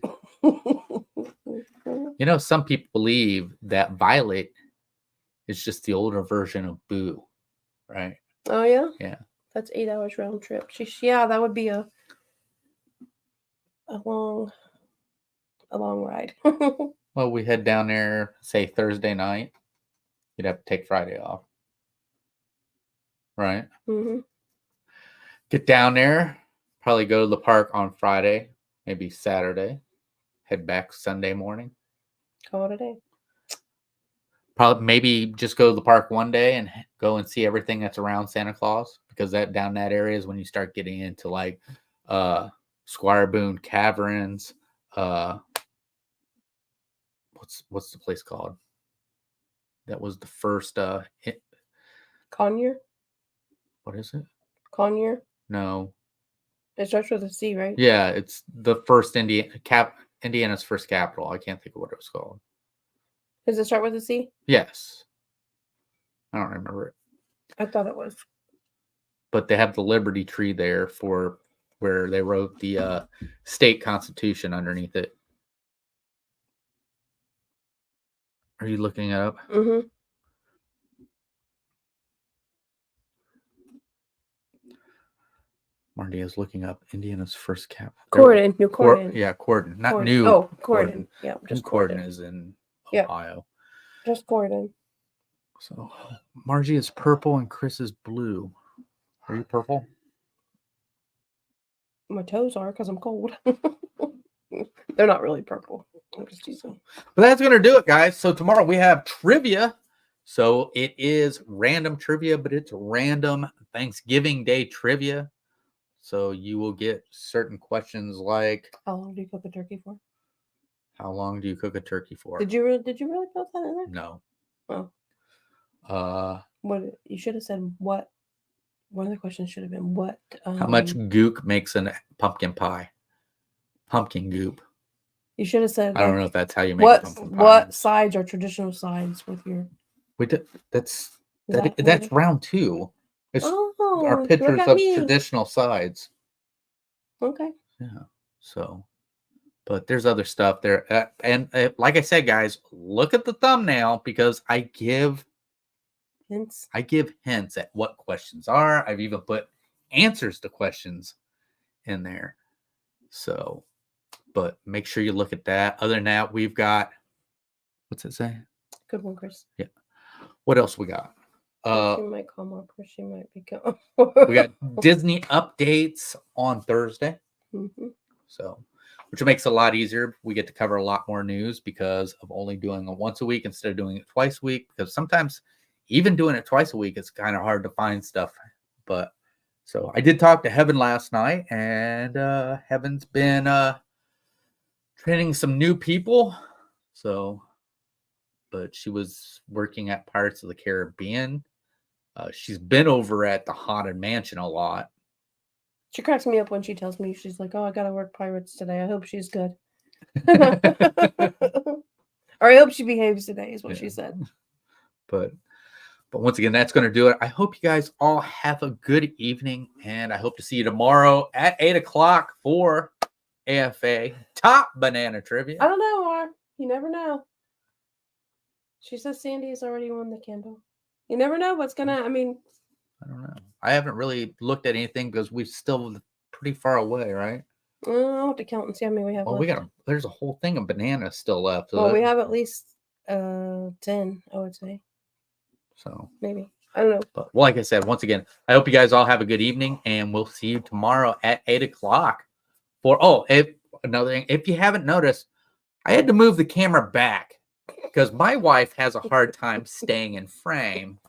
Some people believe that Violet is just the older version of Boo, right? Oh yeah? Yeah. That's 8 hours round trip. Yeah, that would be a long ride. Well, we head down there, say Thursday night. You'd have to take Friday off. Right? Mm-hmm. Get down there, probably go to the park on Friday, maybe Saturday. Head back Sunday morning. Call it a day. Probably maybe just go to the park one day and go and see everything that's around Santa Claus, because down that area is when you start getting into like Squire Boone Caverns. What's the place called? That was the first Conyer? What is it? Conyer? No. It starts with a C, right? Yeah, it's the first Indiana's first capital. I can't think of what it was called. Does it start with a C? Yes. I don't remember it. I thought it was. But they have the Liberty Tree there for where they wrote the state constitution underneath it. Are you looking it up? Mm-hmm. Marty is looking up Indiana's first capital. Corden, New Corden. Yeah, Corden. Not Corden. New. Oh, Corden. Yeah, just Corden is in Ohio. Just Corden. So Margie is purple and Chris is blue. Are you purple? My toes are because I'm cold. They're not really purple. I'm just teasing. But that's going to do it, guys. So tomorrow we have trivia. So it is random trivia, but it's random Thanksgiving Day trivia. So you will get certain questions like, how long do you cook a turkey for? How long do you cook a turkey for? Did you really put that in there? No. Oh. What you should have said what? One of the questions should have been what? How much gook makes a pumpkin pie? Pumpkin goop. You should have said. I don't know if that's how you make a pumpkin pie. What sides are traditional sides with your? That's round 2. It's our pictures of traditional sides. Okay. Yeah. So, but there's other stuff there, and like I said, guys, look at the thumbnail because I give hints. Hints at what questions are. I've even put answers to questions in there. So, but make sure you look at that. Other than that, we've got, what's it say? Good one, Chris. Yeah. What else we got? She might come up or she might be gone. We got Disney updates on Thursday. Mm-hmm. So, which makes it a lot easier. We get to cover a lot more news because of only doing it once a week instead of doing it twice a week. Because sometimes even doing it twice a week, it's kind of hard to find stuff. But so I did talk to Heaven last night, and Heaven's been training some new people. So, but she was working at Pirates of the Caribbean. She's been over at the Haunted Mansion a lot. She cracks me up when she tells me, she's like, oh, I got to work Pirates today. I hope she's good. Or I hope she behaves today is what she said. But once again, that's going to do it. I hope you guys all have a good evening, and I hope to see you tomorrow at 8 o'clock for AFA Top Banana Trivia. I don't know, Ar. You never know. She says Sandy has already won the candle. You never know what's going to, I don't know. I haven't really looked at anything because we're still pretty far away, right? I'll have to count and see how many we have left. There's a whole thing of bananas still left. So we have at least 10, I would say. So maybe. I don't know. But like I said, once again, I hope you guys all have a good evening, and we'll see you tomorrow at 8 o'clock. Another thing, if you haven't noticed, I had to move the camera back because my wife has a hard time staying in frame.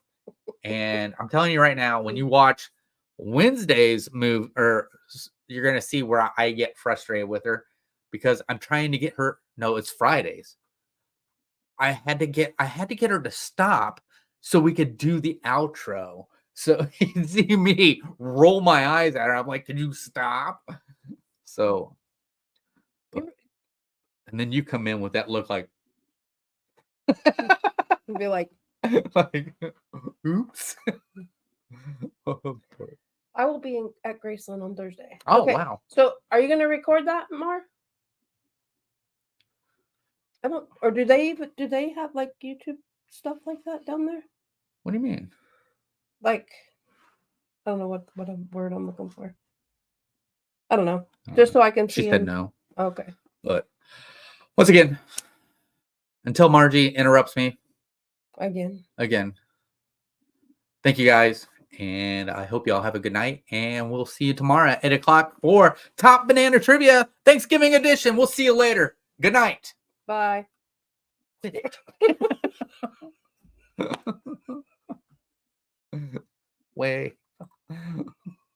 And I'm telling you right now, when you watch Wednesday's move, or you're going to see where I get frustrated with her because I'm trying to get her. No, it's Fridays. I had to get her to stop so we could do the outro So you see me roll my eyes at her. I'm like, can you stop? So, and then you come in with that look like, And be like, like, oops. I will be at Graceland on Thursday. Oh, Okay, wow. So, are you going to record that, Mar? I don't. Or do they have like YouTube stuff like that down there? What do you mean? Like, I don't know what word I'm looking for. I don't know. Just so I can see. She said no. Okay. But once again, until Margie interrupts me Again. thank you guys. And I hope y'all have a good night. And we'll see you tomorrow at 8 o'clock for Top Banana Trivia Thanksgiving edition. We'll see you later. Good night. Bye. Way.